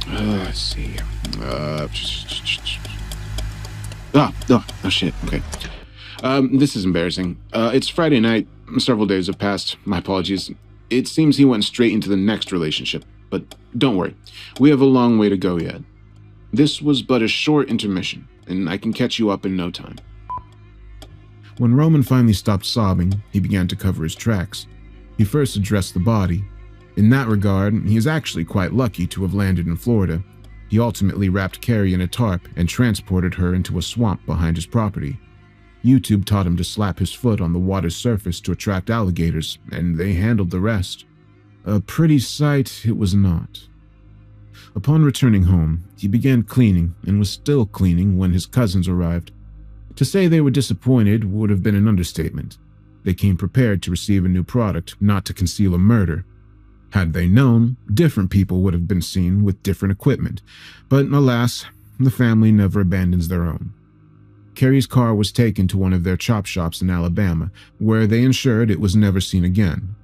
Speaker 1: Let's see. Oh, shit. Okay. This is embarrassing. It's Friday night. Several days have passed. My apologies. It seems he went straight into the next relationship. But don't worry. We have a long way to go yet. This was but a short intermission, and I can catch you up in no time.
Speaker 2: When Roman finally stopped sobbing, he began to cover his tracks. He first addressed the body. In that regard, he is actually quite lucky to have landed in Florida. He ultimately wrapped Carrie in a tarp and transported her into a swamp behind his property. YouTube taught him to slap his foot on the water's surface to attract alligators, and they handled the rest. A pretty sight it was not. Upon returning home, he began cleaning and was still cleaning when his cousins arrived. To say they were disappointed would have been an understatement. They came prepared to receive a new product, not to conceal a murder. Had they known, different people would have been seen with different equipment. But alas, the family never abandons their own. Carrie's car was taken to one of their chop shops in Alabama, where they ensured it was never seen again.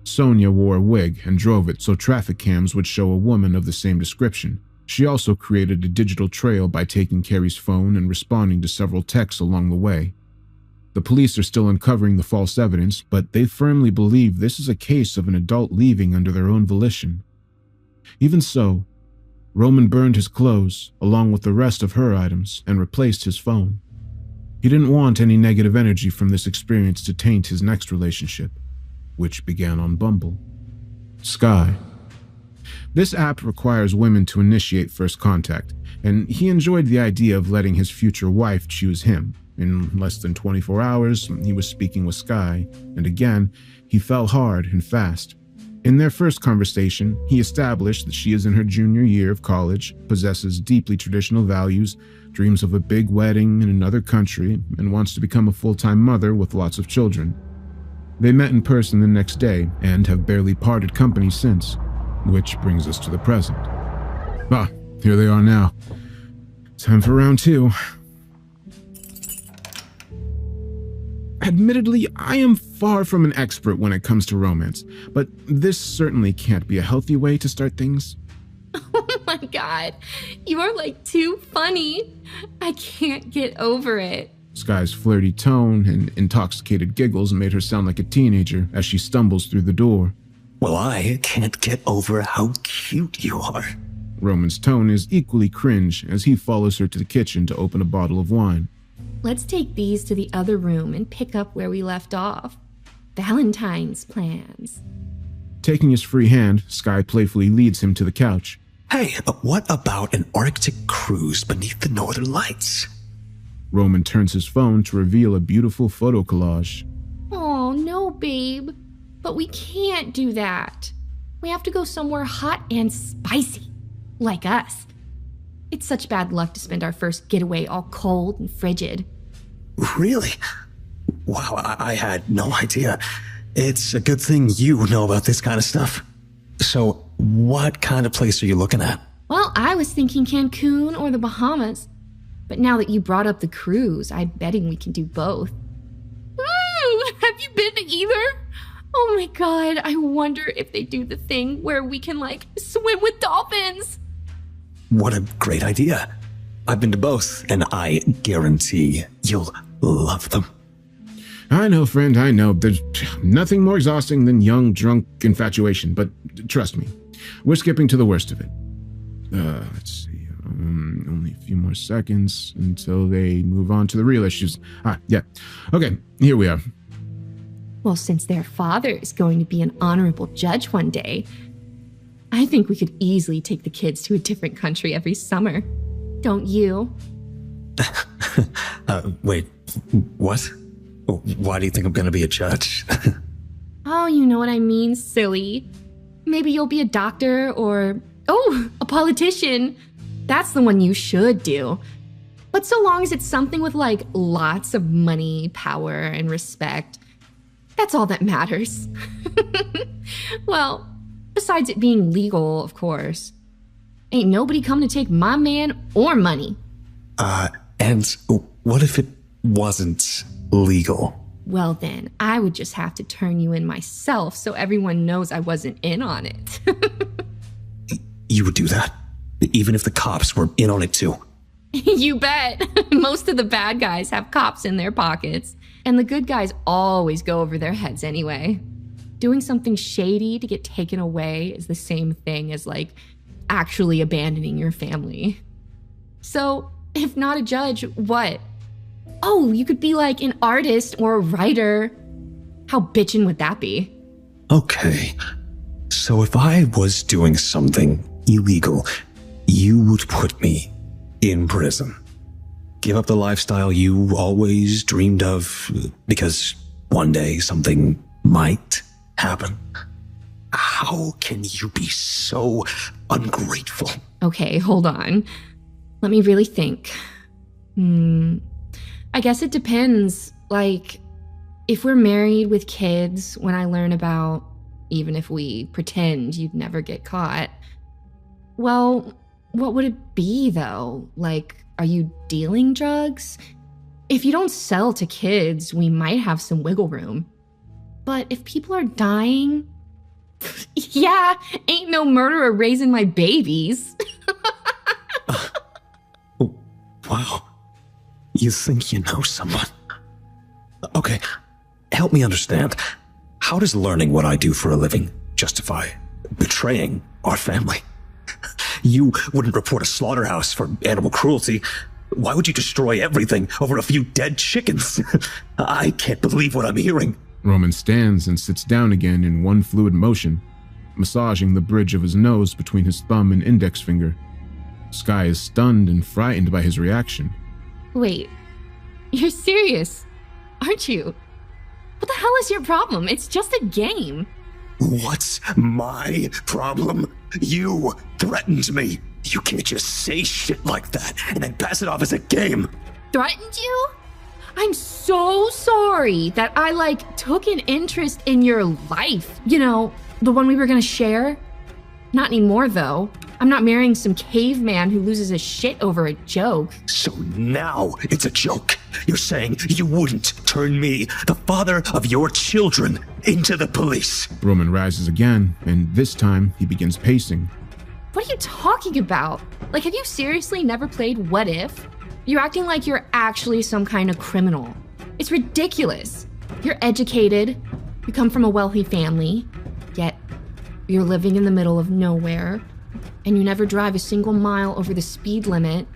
Speaker 2: Sonia wore a wig and drove it so traffic cams would show a woman of the same description. She also created a digital trail by taking Carrie's phone and responding to several texts along the way. The police are still uncovering the false evidence, but they firmly believe this is a case of an adult leaving under their own volition. Even so, Roman burned his clothes, along with the rest of her items, and replaced his phone. He didn't want any negative energy from this experience to taint his next relationship, which began on Bumble. Sky. This app requires women to initiate first contact, and he enjoyed the idea of letting his future wife choose him. In less than 24 hours, he was speaking with Sky, and again, he fell hard and fast. In their first conversation, he established that she is in her junior year of college, possesses deeply traditional values, dreams of a big wedding in another country, and wants to become a full-time mother with lots of children. They met in person the next day and have barely parted company since, which brings us to the present. Ah, here they are now. Time for round 2. Admittedly, I am far from an expert when it comes to romance, but this certainly can't be a healthy way to start things.
Speaker 6: Oh my god, you are like too funny. I can't get over it.
Speaker 2: Sky's flirty tone and intoxicated giggles made her sound like a teenager as she stumbles through the door.
Speaker 3: Well, I can't get over how cute you are.
Speaker 2: Roman's tone is equally cringe as he follows her to the kitchen to open a bottle of wine.
Speaker 6: Let's take these to the other room and pick up where we left off. Valentine's plans.
Speaker 2: Taking his free hand, Sky playfully leads him to the couch.
Speaker 3: Hey, what about an Arctic cruise beneath the northern lights?
Speaker 2: Roman turns his phone to reveal a beautiful photo collage.
Speaker 6: Oh, no, babe. But we can't do that. We have to go somewhere hot and spicy. Like us. It's such bad luck to spend our first getaway all cold and frigid.
Speaker 3: Really? Wow, I had no idea. It's a good thing you know about this kind of stuff. So, what kind of place are you looking at?
Speaker 6: Well, I was thinking Cancun or the Bahamas. But now that you brought up the cruise, I'm betting we can do both. Have you been to either? Oh my god, I wonder if they do the thing where we can, swim with dolphins.
Speaker 3: What a great idea. I've been to both, and I guarantee you'll love them.
Speaker 2: I know, friend, I know. There's nothing more exhausting than young, drunk infatuation, but trust me, we're skipping to the worst of it. Let's see. Only a few more seconds until they move on to the real issues. Yeah. Okay, here we are.
Speaker 6: Well, since their father is going to be an honorable judge one day, I think we could easily take the kids to a different country every summer. Don't you?
Speaker 3: Wait, what? Why do you think I'm going to be a judge?
Speaker 6: Oh, you know what I mean, silly. Maybe you'll be a doctor or, a politician. That's the one you should do. But so long as it's something with lots of money, power, and respect, that's all that matters. Well, besides it being legal, of course. Ain't nobody come to take my man or money.
Speaker 3: And what if it wasn't legal?
Speaker 6: Well then, I would just have to turn you in myself so everyone knows I wasn't in on it.
Speaker 3: You would do that? Even if the cops were in on it too?
Speaker 6: You bet. Most of the bad guys have cops in their pockets, and the good guys always go over their heads anyway. Doing something shady to get taken away is the same thing as actually abandoning your family. So, if not a judge, what? Oh, you could be an artist or a writer. How bitchin' would that be?
Speaker 3: Okay. So if I was doing something illegal, you would put me in prison. Give up the lifestyle you always dreamed of because one day something might happen. How can you be so ungrateful?
Speaker 6: Okay, hold on. Let me really think. I guess it depends. If we're married with kids, when I learn about, even if we pretend you'd never get caught, well, What would it be, though? Like, are you dealing drugs? If you don't sell to kids, we might have some wiggle room. But if people are dying, yeah, ain't no murderer raising my babies.
Speaker 3: Wow. You think you know someone? Okay, help me understand. How does learning what I do for a living justify betraying our family? You wouldn't report a slaughterhouse for animal cruelty. Why would you destroy everything over a few dead chickens? I can't believe what I'm hearing.
Speaker 2: Roman stands and sits down again in one fluid motion, massaging the bridge of his nose between his thumb and index finger. Sky is stunned and frightened by his reaction.
Speaker 6: Wait, you're serious, aren't you? What the hell is your problem? It's just a game.
Speaker 3: What's my problem? You threatened me. You can't just say shit like that and then pass it off as a game.
Speaker 6: Threatened you? I'm so sorry that I, took an interest in your life. You know, the one we were gonna share? Not anymore, though. I'm not marrying some caveman who loses his shit over a joke.
Speaker 3: So now it's a joke. You're saying you wouldn't turn me, the father of your children, into the police.
Speaker 2: Roman rises again, and this time he begins pacing.
Speaker 6: What are you talking about? Have you seriously never played What If? You're acting like you're actually some kind of criminal. It's ridiculous. You're educated, you come from a wealthy family, yet you're living in the middle of nowhere, and you never drive a single mile over the speed limit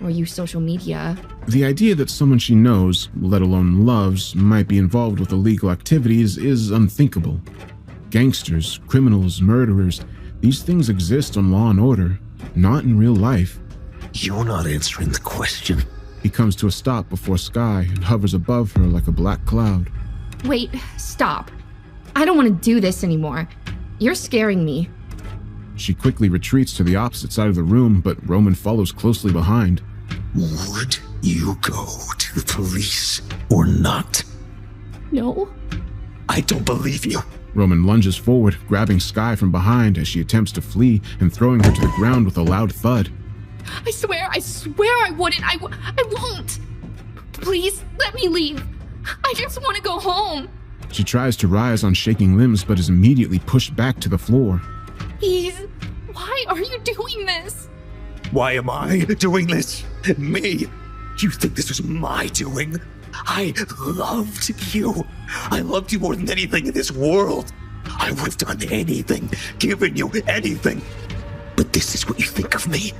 Speaker 6: or use social media.
Speaker 2: The idea that someone she knows, let alone loves, might be involved with illegal activities is unthinkable. Gangsters, criminals, murderers, these things exist on Law and Order, not in real life.
Speaker 3: You're not answering the question.
Speaker 2: He comes to a stop before Sky and hovers above her like a black cloud.
Speaker 6: Wait, stop. I don't want to do this anymore. You're scaring me.
Speaker 2: She quickly retreats to the opposite side of the room, but Roman follows closely behind.
Speaker 3: Would you go to the police or not?
Speaker 6: No.
Speaker 3: I don't believe you.
Speaker 2: Roman lunges forward, grabbing Sky from behind as she attempts to flee and throwing her to the ground with a loud thud.
Speaker 6: I swear I wouldn't. I won't. Please, let me leave. I just want to go home.
Speaker 2: She tries to rise on shaking limbs, but is immediately pushed back to the floor.
Speaker 6: Please, why are you doing this?
Speaker 3: Why am I doing this? Me? You think this was my doing? I loved you. I loved you more than anything in this world. I would have done anything, given you anything. But this is what you think of me?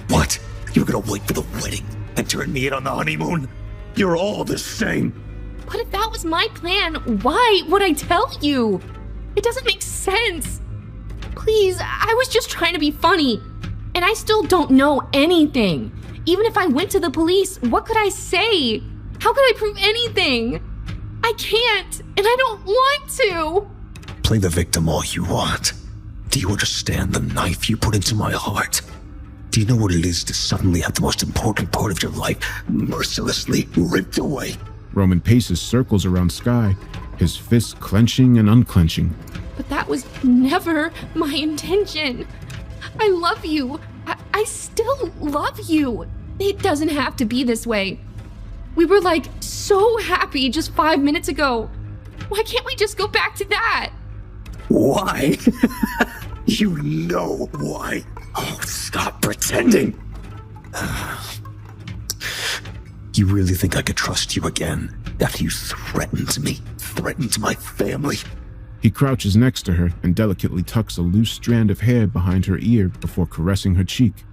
Speaker 3: What? You're gonna wait for the wedding and turn me in on the honeymoon? You're all the same.
Speaker 6: But if that was my plan, why would I tell you? It doesn't make sense. Please, I was just trying to be funny. And I still don't know anything. Even if I went to the police, what could I say? How could I prove anything? I can't, and I don't want to.
Speaker 3: Play the victim all you want. Do you understand the knife you put into my heart? Do you know what it is to suddenly have the most important part of your life mercilessly ripped away?
Speaker 2: Roman paces circles around Sky, his fists clenching and unclenching.
Speaker 6: But that was never my intention. I love you. I still love you. It doesn't have to be this way. We were so happy just 5 minutes ago. Why can't we just go back to that?
Speaker 3: Why? You know why. Oh, stop pretending. You really think I could trust you again after you threatened me, threatened my family?
Speaker 2: He crouches next to her and delicately tucks a loose strand of hair behind her ear before caressing her cheek.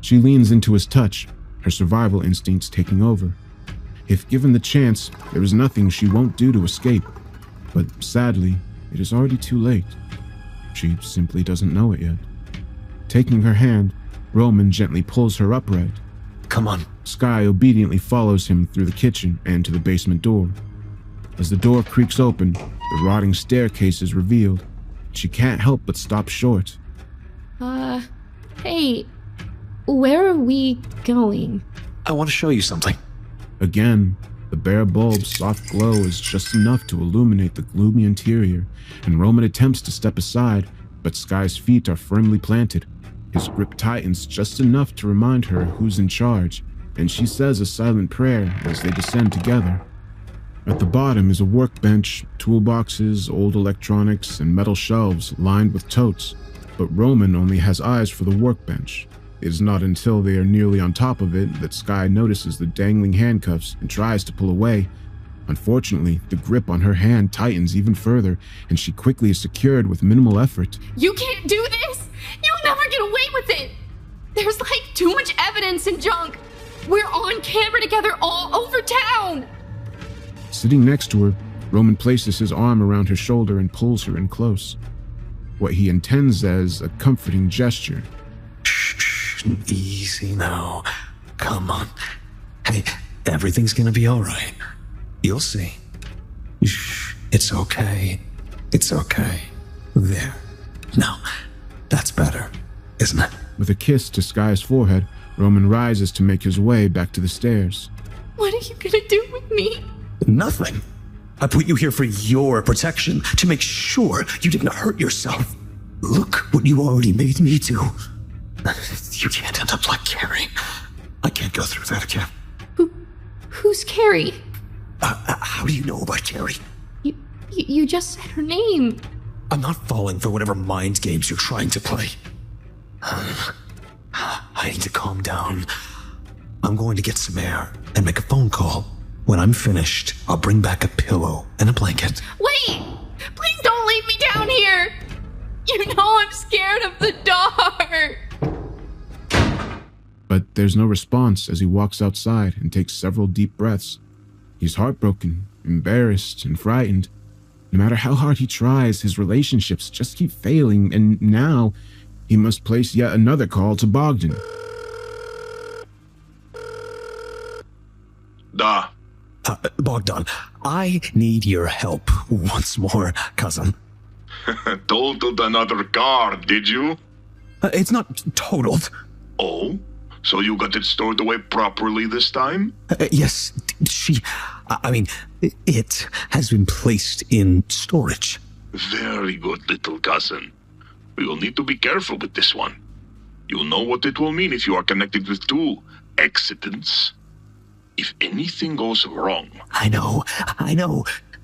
Speaker 2: She leans into his touch, her survival instincts taking over. If given the chance, there is nothing she won't do to escape. But sadly, it is already too late. She simply doesn't know it yet. Taking her hand, Roman gently pulls her upright.
Speaker 3: Come on.
Speaker 2: Sky obediently follows him through the kitchen and to the basement door. As the door creaks open, the rotting staircase is revealed. She can't help but stop short.
Speaker 6: Hey, where are we going?
Speaker 3: I want to show you something.
Speaker 2: Again, the bare bulb's soft glow is just enough to illuminate the gloomy interior, and Roman attempts to step aside, but Sky's feet are firmly planted. His grip tightens just enough to remind her who's in charge, and she says a silent prayer as they descend together. At the bottom is a workbench, toolboxes, old electronics, and metal shelves lined with totes, but Roman only has eyes for the workbench. It is not until they are nearly on top of it that Skye notices the dangling handcuffs and tries to pull away. Unfortunately, the grip on her hand tightens even further, and she quickly is secured with minimal effort.
Speaker 6: You can't do this! You'll never get away with it! There's like too much evidence and junk! We're on camera together all over town!
Speaker 2: Sitting next to her, Roman places his arm around her shoulder and pulls her in close. What he intends as a comforting gesture.
Speaker 3: Shh, easy now. Come on. Hey, everything's gonna be all right. You'll see. Shh, it's okay. It's okay. There. Now, that's better, isn't it?
Speaker 2: With a kiss to Skye's forehead, Roman rises to make his way back to the stairs.
Speaker 6: What are you gonna do with me?
Speaker 3: Nothing. I put you here for your protection, to make sure you didn't hurt yourself. Look what you already made me do. You can't end up like Carrie. I can't go through that again.
Speaker 6: Who's Carrie?
Speaker 3: How do you know about Carrie?
Speaker 6: You just said her name.
Speaker 3: I'm not falling for whatever mind games you're trying to play. I need to calm down. I'm going to get some air and make a phone call. When I'm finished, I'll bring back a pillow and a blanket.
Speaker 6: Wait! Please don't leave me down here! You know I'm scared of the dark!
Speaker 2: But there's no response as he walks outside and takes several deep breaths. He's heartbroken, embarrassed, and frightened. No matter how hard he tries, his relationships just keep failing, and now he must place yet another call to Bogdan.
Speaker 3: Bogdan, I need your help once more, cousin.
Speaker 5: Totaled another car, did you?
Speaker 3: It's not totaled.
Speaker 5: Oh? So you got it stored away properly this time?
Speaker 3: Yes, it has been placed in storage.
Speaker 5: Very good, little cousin. We will need to be careful with this one. You know what it will mean if you are connected with two accidents. If anything goes wrong...
Speaker 3: I know.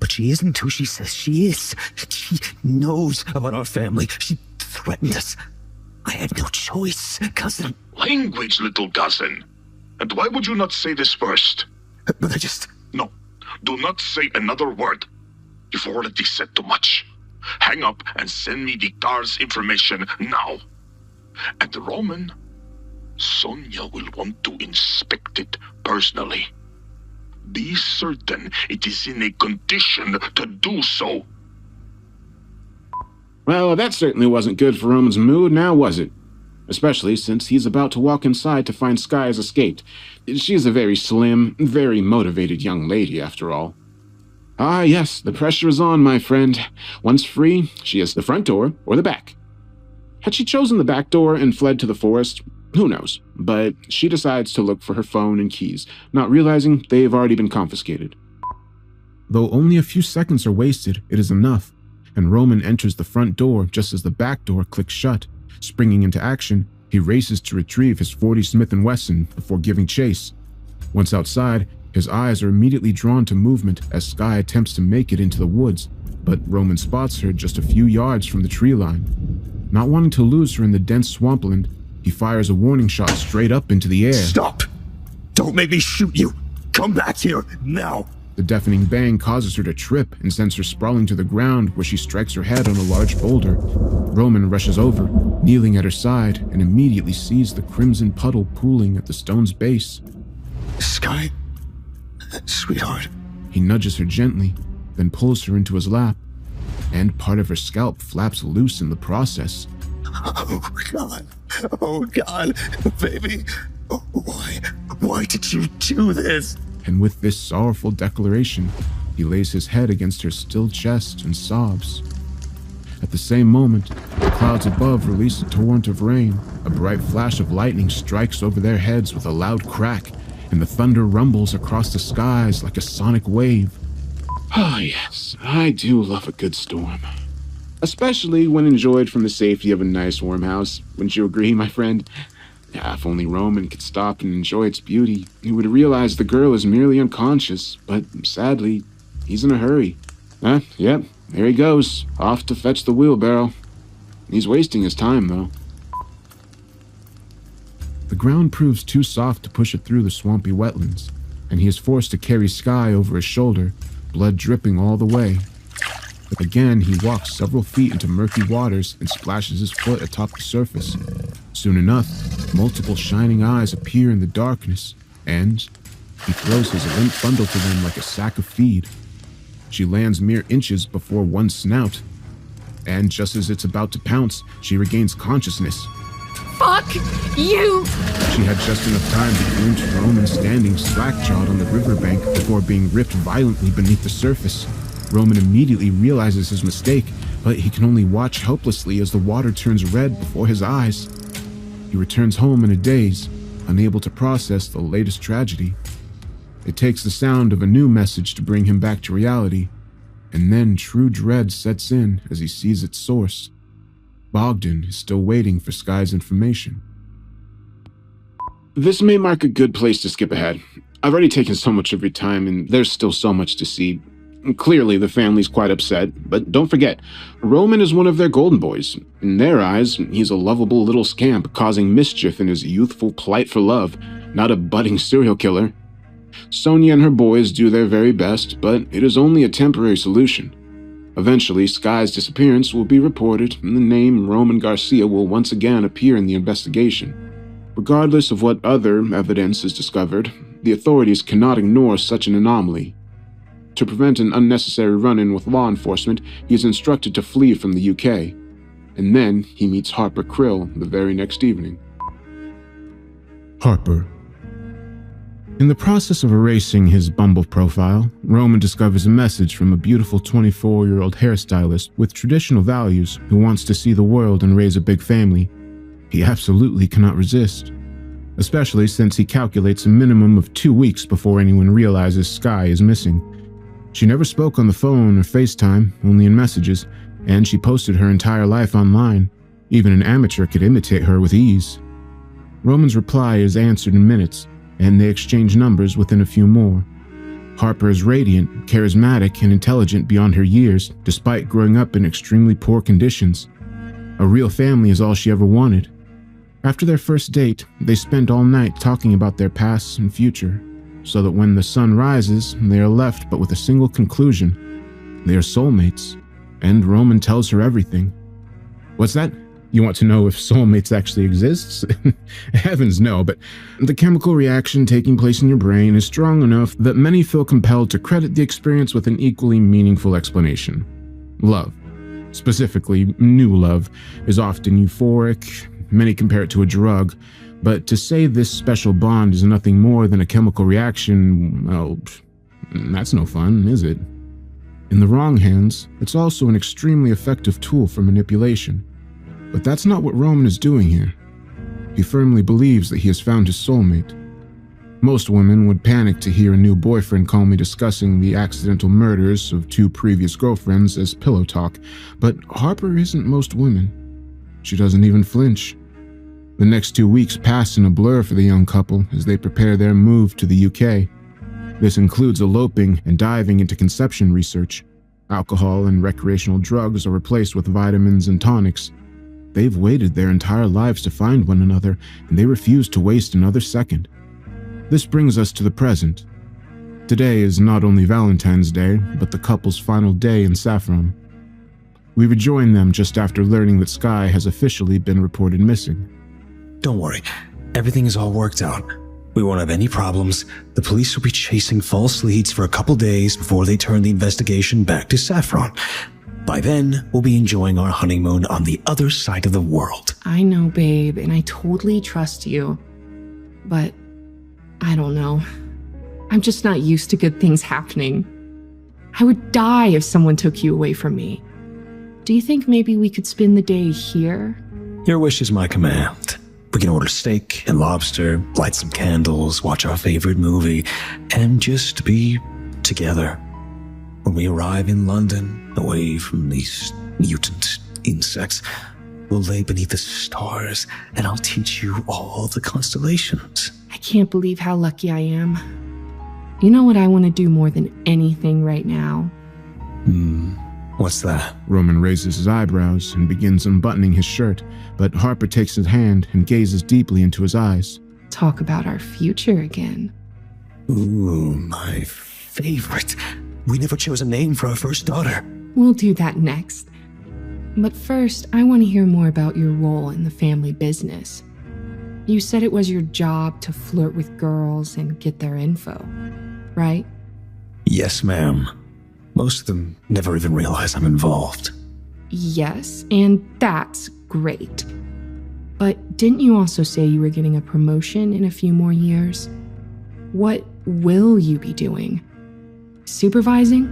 Speaker 3: But she isn't who she says she is. She knows about our family. She threatened us. I had no choice, cousin.
Speaker 5: Language, little cousin. And why would you not say this first?
Speaker 3: But I just...
Speaker 5: No, do not say another word. You've already said too much. Hang up and send me the car's information now. And Roman, Sonia will want to inspect it personally. Be certain it is in a condition to do so.
Speaker 1: Well, that certainly wasn't good for Roman's mood, now was it? Especially since he's about to walk inside to find Skye has escaped. She is a very slim, very motivated young lady, after all. Ah, yes, the pressure is on, my friend. Once free, she has the front door or the back. Had she chosen the back door and fled to the forest? Who knows? But she decides to look for her phone and keys, not realizing they have already been confiscated.
Speaker 2: Though only a few seconds are wasted, it is enough, and Roman enters the front door just as the back door clicks shut. Springing into action, he races to retrieve his .40 Smith & Wesson before giving chase. Once outside, his eyes are immediately drawn to movement as Skye attempts to make it into the woods, but Roman spots her just a few yards from the tree line. Not wanting to lose her in the dense swampland, he fires a warning shot straight up into the air.
Speaker 3: Stop! Don't make me shoot you! Come back here, now!
Speaker 2: The deafening bang causes her to trip and sends her sprawling to the ground where she strikes her head on a large boulder. Roman rushes over, kneeling at her side, and immediately sees the crimson puddle pooling at the stone's base.
Speaker 3: Skye, sweetheart.
Speaker 2: He nudges her gently, then pulls her into his lap, and part of her scalp flaps loose in the process.
Speaker 3: Oh God, baby. Why did you do this?
Speaker 2: And with this sorrowful declaration, he lays his head against her still chest and sobs. At the same moment, the clouds above release a torrent of rain. A bright flash of lightning strikes over their heads with a loud crack, and the thunder rumbles across the skies like a sonic wave.
Speaker 1: Ah, yes, I do love a good storm. especially when enjoyed from the safety of a nice warm house. Wouldn't you agree, my friend? Yeah, if only Roman could stop and enjoy its beauty, he would realize the girl is merely unconscious, but sadly, he's in a hurry. Yep, there he goes, off to fetch the wheelbarrow. He's wasting his time, though.
Speaker 2: The ground proves too soft to push it through the swampy wetlands, and he is forced to carry Sky over his shoulder, blood dripping all the way. But again, he walks several feet into murky waters and splashes his foot atop the surface. Soon enough, multiple shining eyes appear in the darkness, and he throws his limp bundle to them like a sack of feed. She lands mere inches before one snout, and just as it's about to pounce, she regains consciousness.
Speaker 6: Fuck you!
Speaker 2: She had just enough time to glimpse Roman standing slack-jawed on the riverbank before being ripped violently beneath the surface. Roman immediately realizes his mistake, but he can only watch helplessly as the water turns red before his eyes. He returns home in a daze, unable to process the latest tragedy. It takes the sound of a new message to bring him back to reality, and then true dread sets in as he sees its source. Bogdan is still waiting for Sky's information.
Speaker 1: This may mark a good place to skip ahead. I've already taken so much of your time, and there's still so much to see. Clearly, the family's quite upset, but don't forget, Roman is one of their golden boys. In their eyes, he's a lovable little scamp causing mischief in his youthful plight for love, not a budding serial killer. Sonia and her boys do their very best, but it is only a temporary solution. Eventually, Sky's disappearance will be reported, and the name Roman Garcia will once again appear in the investigation. Regardless of what other evidence is discovered, the authorities cannot ignore such an anomaly. To prevent an unnecessary run-in with law enforcement, he is instructed to flee from the UK. And then he meets Harper Krill the very next evening.
Speaker 2: Harper. In the process of erasing his Bumble profile, Roman discovers a message from a beautiful 24-year-old hairstylist with traditional values who wants to see the world and raise a big family. He absolutely cannot resist, especially since he calculates a minimum of 2 weeks before anyone realizes Sky is missing. She never spoke on the phone or FaceTime, only in messages, and she posted her entire life online. Even an amateur could imitate her with ease. Roman's reply is answered in minutes, and they exchange numbers within a few more. Harper is radiant, charismatic, and intelligent beyond her years, despite growing up in extremely poor conditions. A real family is all she ever wanted. After their first date, they spend all night talking about their past and future, so that when the sun rises, they are left but with a single conclusion. They are soulmates, and Roman tells her everything. What's that? You want to know if soulmates actually exist? Heavens no, but the chemical reaction taking place in your brain is strong enough that many feel compelled to credit the experience with an equally meaningful explanation. Love, specifically new love, is often euphoric. Many compare it to a drug, but to say this special bond is nothing more than a chemical reaction, well, that's no fun, is it? In the wrong hands, it's also an extremely effective tool for manipulation. But that's not what Roman is doing here. He firmly believes that he has found his soulmate. Most women would panic to hear a new boyfriend calmly discussing the accidental murders of 2 previous girlfriends as pillow talk, but Harper isn't most women. She doesn't even flinch. The next 2 weeks pass in a blur for the young couple as they prepare their move to the UK. This includes eloping and diving into conception research. Alcohol and recreational drugs are replaced with vitamins and tonics. They've waited their entire lives to find one another, and they refuse to waste another second. This brings us to the present. Today is not only Valentine's Day, but the couple's final day in Saffron. We rejoin them just after learning that Sky has officially been reported missing.
Speaker 3: Don't worry, everything is all worked out. We won't have any problems. The police will be chasing false leads for a couple days before they turn the investigation back to Saffron. By then, we'll be enjoying our honeymoon on the other side of the world.
Speaker 6: I know, babe, and I totally trust you. But I don't know. I'm just not used to good things happening. I would die if someone took you away from me. Do you think maybe we could spend the day here?
Speaker 3: Your wish is my command. We can order steak and lobster, light some candles, watch our favorite movie, and just be together. when we arrive in London, away from these mutant insects, we'll lay beneath the stars, and I'll teach you all the constellations.
Speaker 6: I can't believe how lucky I am. You know what I want to do more than anything right now?
Speaker 3: What's that?
Speaker 1: Roman raises his eyebrows and begins unbuttoning his shirt, but Harper takes his hand and gazes deeply into his eyes.
Speaker 6: Talk about our future again.
Speaker 3: Ooh, my favorite. We never chose a name for our first daughter.
Speaker 6: We'll do that next. But first, I want to hear more about your role in the family business. You said it was your job to flirt with girls and get their info, right?
Speaker 3: Yes, ma'am. Most of them never even realize I'm involved.
Speaker 6: Yes, and that's great. But didn't you also say you were getting a promotion in a few more years? What will you be doing? Supervising?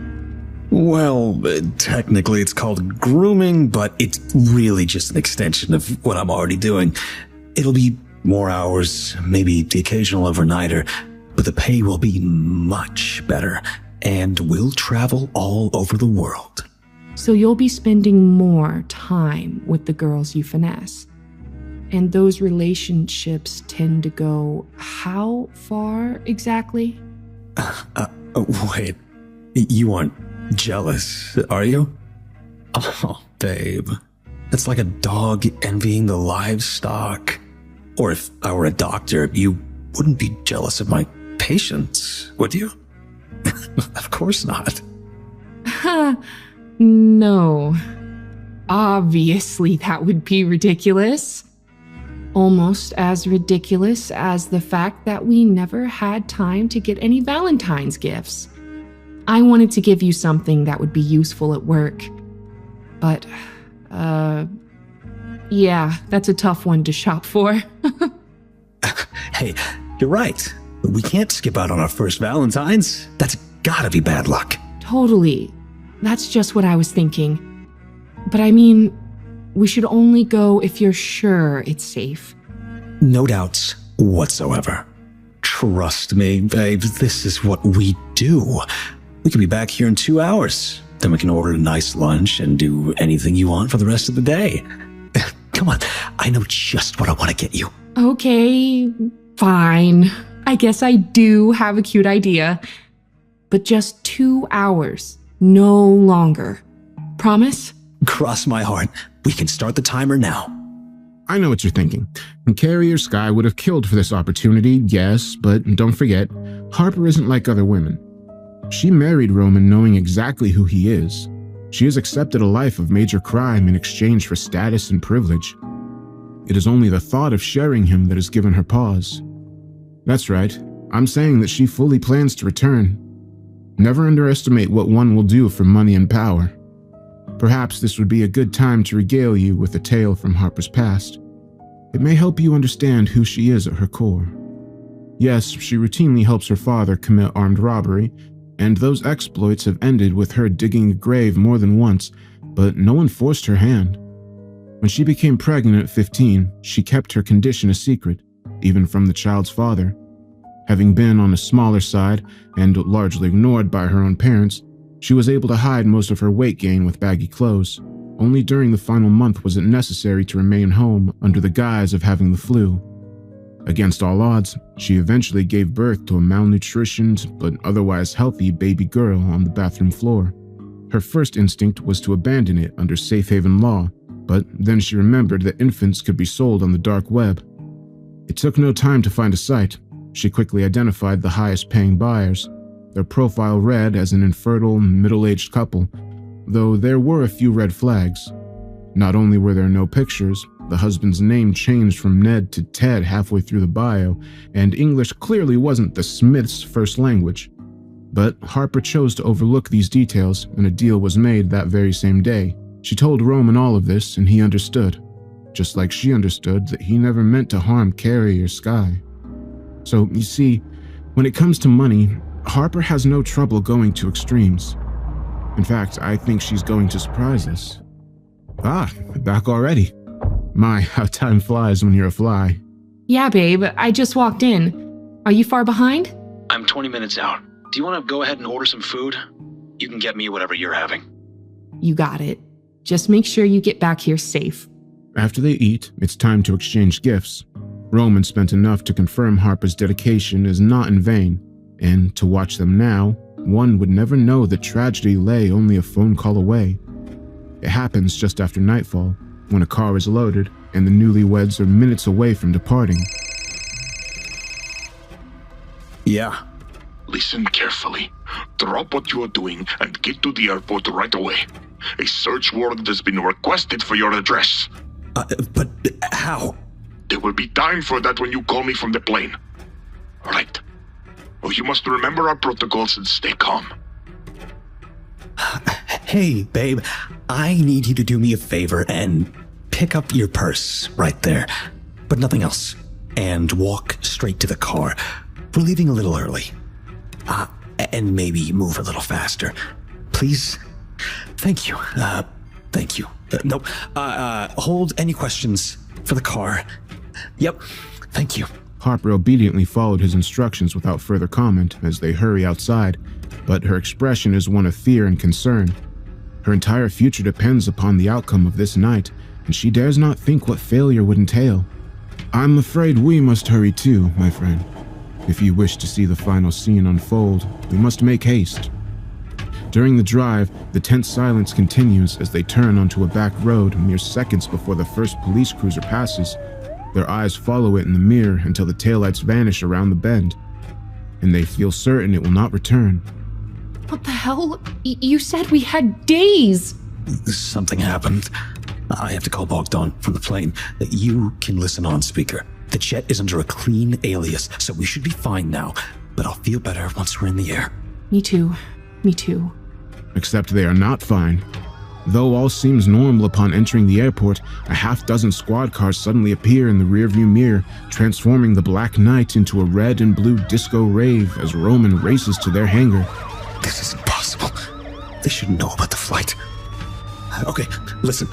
Speaker 3: Well, technically it's called grooming, but it's really just an extension of what I'm already doing. It'll be more hours, maybe the occasional overnighter, but the pay will be much better, and we'll travel all over the world.
Speaker 6: So you'll be spending more time with the girls you finesse. And those relationships tend to go how far exactly?
Speaker 3: Wait, you aren't jealous, are you? Oh, babe. That's like a dog envying the livestock. Or if I were a doctor, you wouldn't be jealous of my patients, would you? Of course not.
Speaker 6: No. Obviously, that would be ridiculous. Almost as ridiculous as the fact that we never had time to get any Valentine's gifts. I wanted to give you something that would be useful at work. But, yeah, that's a tough one to shop for.
Speaker 3: Hey, you're right. We can't skip out on our first Valentine's. That's gotta be bad luck.
Speaker 6: Totally. That's just what I was thinking. But I mean, we should only go if you're sure it's safe.
Speaker 3: No doubts whatsoever. Trust me, babe, this is what we do. We can be back here in 2 hours. Then we can order a nice lunch and do anything you want for the rest of the day. Come on, I know just what I want to get you.
Speaker 6: Okay, fine. I guess I do have a cute idea. But just 2 hours, no longer. Promise?
Speaker 3: Cross my heart. We can start the timer now.
Speaker 1: I know what you're thinking. Carrier Sky would have killed for this opportunity, yes, but don't forget, Harper isn't like other women. She married Roman knowing exactly who he is. She has accepted a life of major crime in exchange for status and privilege. It is only the thought of sharing him that has given her pause. That's right, I'm saying that she fully plans to return. Never underestimate what one will do for money and power. Perhaps this would be a good time to regale you with a tale from Harper's past. It may help you understand who she is at her core. Yes, she routinely helps her father commit armed robbery, and those exploits have ended with her digging a grave more than once, but no one forced her hand. When she became pregnant at 15, she kept her condition a secret, even from the child's father. Having been on a smaller side and largely ignored by her own parents, she was able to hide most of her weight gain with baggy clothes. Only during the final month was it necessary to remain home under the guise of having the flu. Against all odds, she eventually gave birth to a malnutritioned but otherwise healthy baby girl on the bathroom floor. Her first instinct was to abandon it under safe haven law, but then she remembered that infants could be sold on the dark web. It took no time to find a site. She quickly identified the highest paying buyers. Their profile read as an infertile, middle-aged couple, though there were a few red flags. Not only were there no pictures, the husband's name changed from Ned to Ted halfway through the bio, and English clearly wasn't the Smiths' first language. But Harper chose to overlook these details, and a deal was made that very same day. She told Roman all of this, and he understood, just like she understood that he never meant to harm Carrie or Sky. So, you see, when it comes to money, Harper has no trouble going to extremes. In fact, I think she's going to surprise us. Ah, back already. My, how time flies when you're a fly.
Speaker 6: Yeah, babe, I just walked in. Are you far behind?
Speaker 3: I'm 20 minutes out. Do you want to go ahead and order some food? You can get me whatever you're having.
Speaker 6: You got it. Just make sure you get back here safe.
Speaker 1: After they eat, it's time to exchange gifts. Roman spent enough to confirm Harper's dedication is not in vain, and to watch them now, one would never know that tragedy lay only a phone call away. It happens just after nightfall, when a car is loaded and the newlyweds are minutes away from departing.
Speaker 3: Yeah.
Speaker 5: Listen carefully. Drop what you are doing and get to the airport right away. A search warrant has been requested for your address.
Speaker 3: But how?
Speaker 5: There will be time for that when you call me from the plane. Right. Oh, you must remember our protocols and stay calm.
Speaker 3: Hey, babe, I need you to do me a favor and pick up your purse right there, but nothing else, and walk straight to the car. We're leaving a little early. And maybe move a little faster. Please? Thank you. Thank you. Nope. Hold any questions for the car. Yep. Thank you.
Speaker 1: Harper obediently followed his instructions without further comment as they hurry outside, but her expression is one of fear and concern. Her entire future depends upon the outcome of this night, and she dares not think what failure would entail.
Speaker 2: I'm afraid we must hurry too, my friend. If you wish to see the final scene unfold, we must make haste.
Speaker 1: During the drive, the tense silence continues as they turn onto a back road mere seconds before the first police cruiser passes. Their eyes follow it in the mirror until the taillights vanish around the bend, and they feel certain it will not return.
Speaker 6: What the hell? You said we had days!
Speaker 3: Something happened. I have to call Bogdan from the plane. You can listen on speaker. The jet is under a clean alias, so we should be fine now. But I'll feel better once we're in the air.
Speaker 6: Me too. Me too.
Speaker 1: Except they are not fine. Though all seems normal upon entering the airport, a half-dozen squad cars suddenly appear in the rearview mirror, transforming the Black Knight into a red and blue disco rave as Roman races to their hangar.
Speaker 3: This is impossible. They should know about the flight. Okay, listen.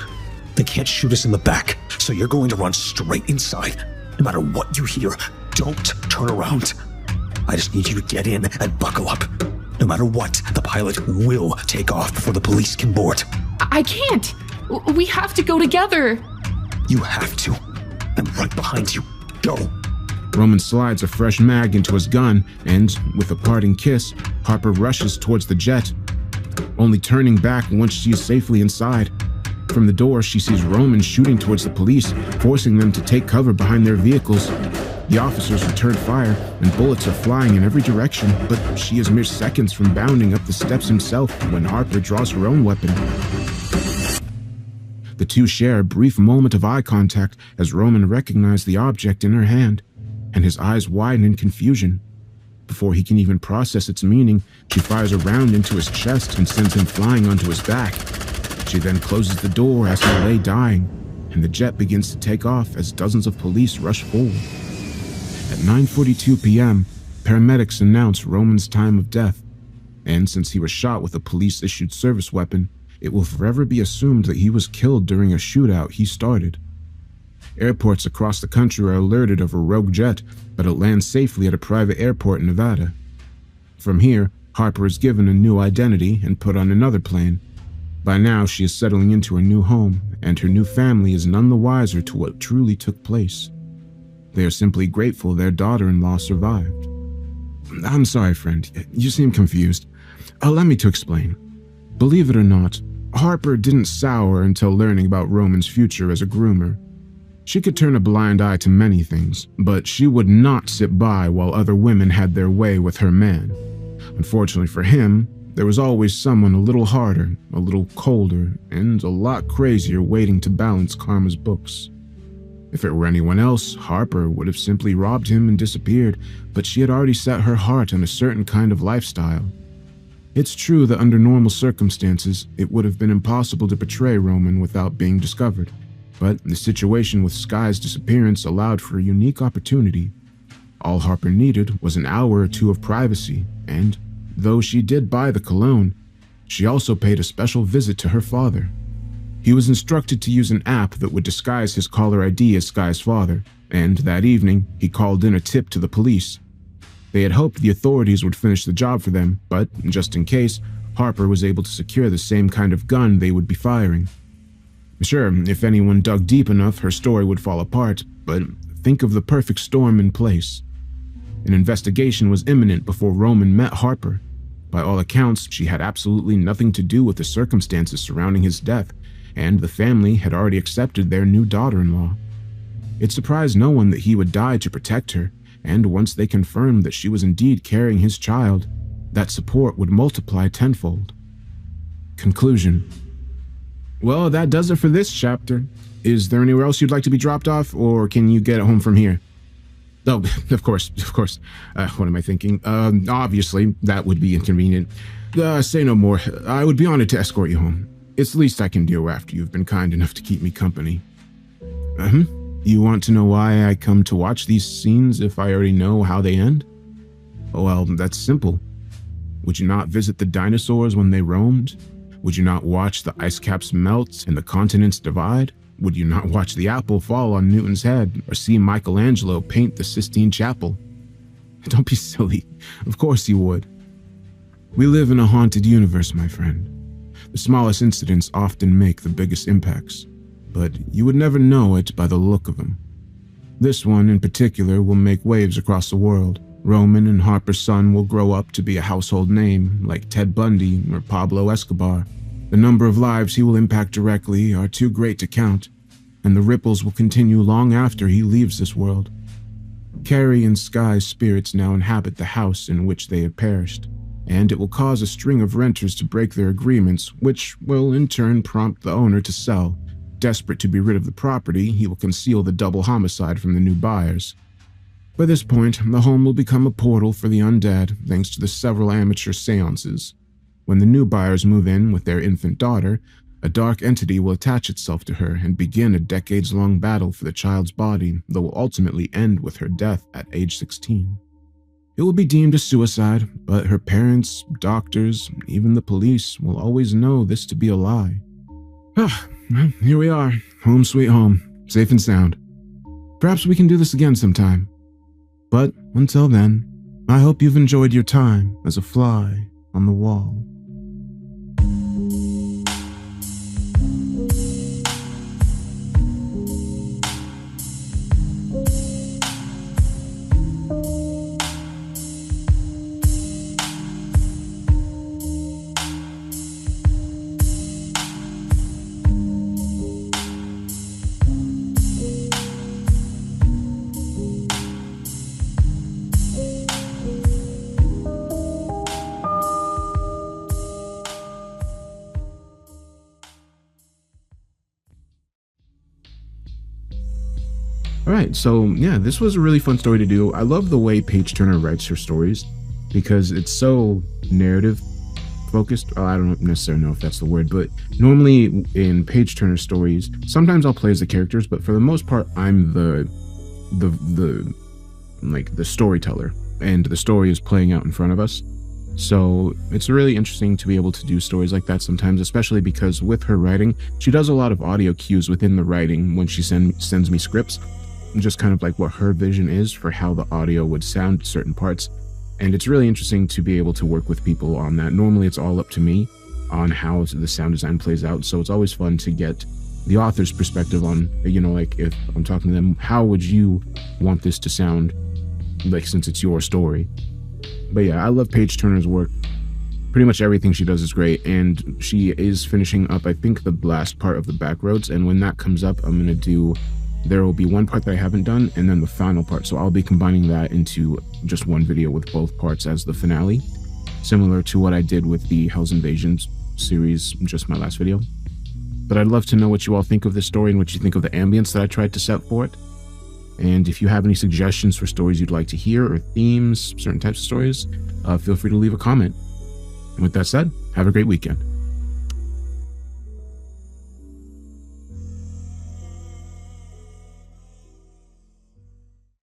Speaker 3: They can't shoot us in the back, so you're going to run straight inside. No matter what you hear, don't turn around. I just need you to get in and buckle up. No matter what, the pilot will take off before the police can board.
Speaker 6: I can't! We have to go together!
Speaker 3: You have to. I'm right behind you. Go.
Speaker 1: Roman slides a fresh mag into his gun, and, with a parting kiss, Harper rushes towards the jet, only turning back once she is safely inside. From the door, she sees Roman shooting towards the police, forcing them to take cover behind their vehicles. The officers return fire, and bullets are flying in every direction, but she is mere seconds from bounding up the steps himself when Harper draws her own weapon. The two share a brief moment of eye contact as Roman recognizes the object in her hand, and his eyes widen in confusion. Before he can even process its meaning, she fires a round into his chest and sends him flying onto his back. She then closes the door as he lay dying, and the jet begins to take off as dozens of police rush forward. At 9:42 p.m., paramedics announce Roman's time of death, and since he was shot with a police-issued service weapon, it will forever be assumed that he was killed during a shootout he started. Airports across the country are alerted of a rogue jet, but it lands safely at a private airport in Nevada. From here, Harper is given a new identity and put on another plane. By now, she is settling into a new home, and her new family is none the wiser to what truly took place. They are simply grateful their daughter-in-law survived. I'm sorry, friend. You seem confused. Allow me to explain. Believe it or not, Harper didn't sour until learning about Roman's future as a groomer. She could turn a blind eye to many things, but she would not sit by while other women had their way with her man. Unfortunately for him, there was always someone a little harder, a little colder, and a lot crazier waiting to balance Karma's books. If it were anyone else, Harper would have simply robbed him and disappeared, but she had already set her heart on a certain kind of lifestyle. It's true that under normal circumstances, it would have been impossible to betray Roman without being discovered, but the situation with Sky's disappearance allowed for a unique opportunity. All Harper needed was an hour or two of privacy, and, though she did buy the cologne, she also paid a special visit to her father. He was instructed to use an app that would disguise his caller ID as Sky's father, and that evening, he called in a tip to the police. They had hoped the authorities would finish the job for them, but just in case, Harper was able to secure the same kind of gun they would be firing. Sure, if anyone dug deep enough, her story would fall apart, but think of the perfect storm in place. An investigation was imminent before Roman met Harper. By all accounts, she had absolutely nothing to do with the circumstances surrounding his death, and the family had already accepted their new daughter-in-law. It surprised no one that he would die to protect her, and once they confirmed that she was indeed carrying his child, that support would multiply tenfold. Conclusion. Well, that does it for this chapter. Is there anywhere else you'd like to be dropped off, or can you get it home from here? Oh, of course. What am I thinking? Obviously, that would be inconvenient. Say no more. I would be honored to escort you home. It's the least I can do after you've been kind enough to keep me company. You want to know why I come to watch these scenes if I already know how they end? Well, that's simple. Would you not visit the dinosaurs when they roamed? Would you not watch the ice caps melt and the continents divide? Would you not watch the apple fall on Newton's head or see Michelangelo paint the Sistine Chapel? Don't be silly. Of course you would. We live in a haunted universe, my friend. The smallest incidents often make the biggest impacts, but you would never know it by the look of them. This one in particular will make waves across the world. Roman and Harper's son will grow up to be a household name, like Ted Bundy or Pablo Escobar. The number of lives he will impact directly are too great to count, and the ripples will continue long after he leaves this world. Carrie and Sky's spirits now inhabit the house in which they have perished, and it will cause a string of renters to break their agreements, which will in turn prompt the owner to sell. Desperate to be rid of the property, he will conceal the double homicide from the new buyers. By this point, the home will become a portal for the undead, thanks to the several amateur seances. When the new buyers move in with their infant daughter, a dark entity will attach itself to her and begin a decades-long battle for the child's body that will ultimately end with her death at age 16. It will be deemed a suicide, but her parents, doctors, even the police will always know this to be a lie. Well, here we are, home sweet home, safe and sound. Perhaps we can do this again sometime. But until then, I hope you've enjoyed your time as a fly on the wall. Alright, so yeah, this was a really fun story to do. I love the way Paige Turner writes her stories because it's so narrative focused. I don't necessarily know if that's the word, but normally in Paige Turner stories, sometimes I'll play as the characters, but for the most part, I'm the storyteller, and the story is playing out in front of us. So it's really interesting to be able to do stories like that sometimes, especially because with her writing, she does a lot of audio cues within the writing when she sends me scripts, just kind of like what her vision is for how the audio would sound certain parts. And it's really interesting to be able to work with people on that. Normally it's all up to me on how the sound design plays out. So it's always fun to get the author's perspective on, like if I'm talking to them, how would you want this to sound, like since it's your story. But yeah, I love Paige Turner's work. Pretty much everything she does is great, and she is finishing up, I think, the last part of the Backroads, and when that comes up, there will be one part that I haven't done, and then the final part, so I'll be combining that into just one video with both parts as the finale, similar to what I did with the Hell's Invasions series, just my last video. But I'd love to know what you all think of this story and what you think of the ambience that I tried to set for it. And if you have any suggestions for stories you'd like to hear, or themes, certain types of stories, feel free to leave a comment. And with that said, have a great weekend.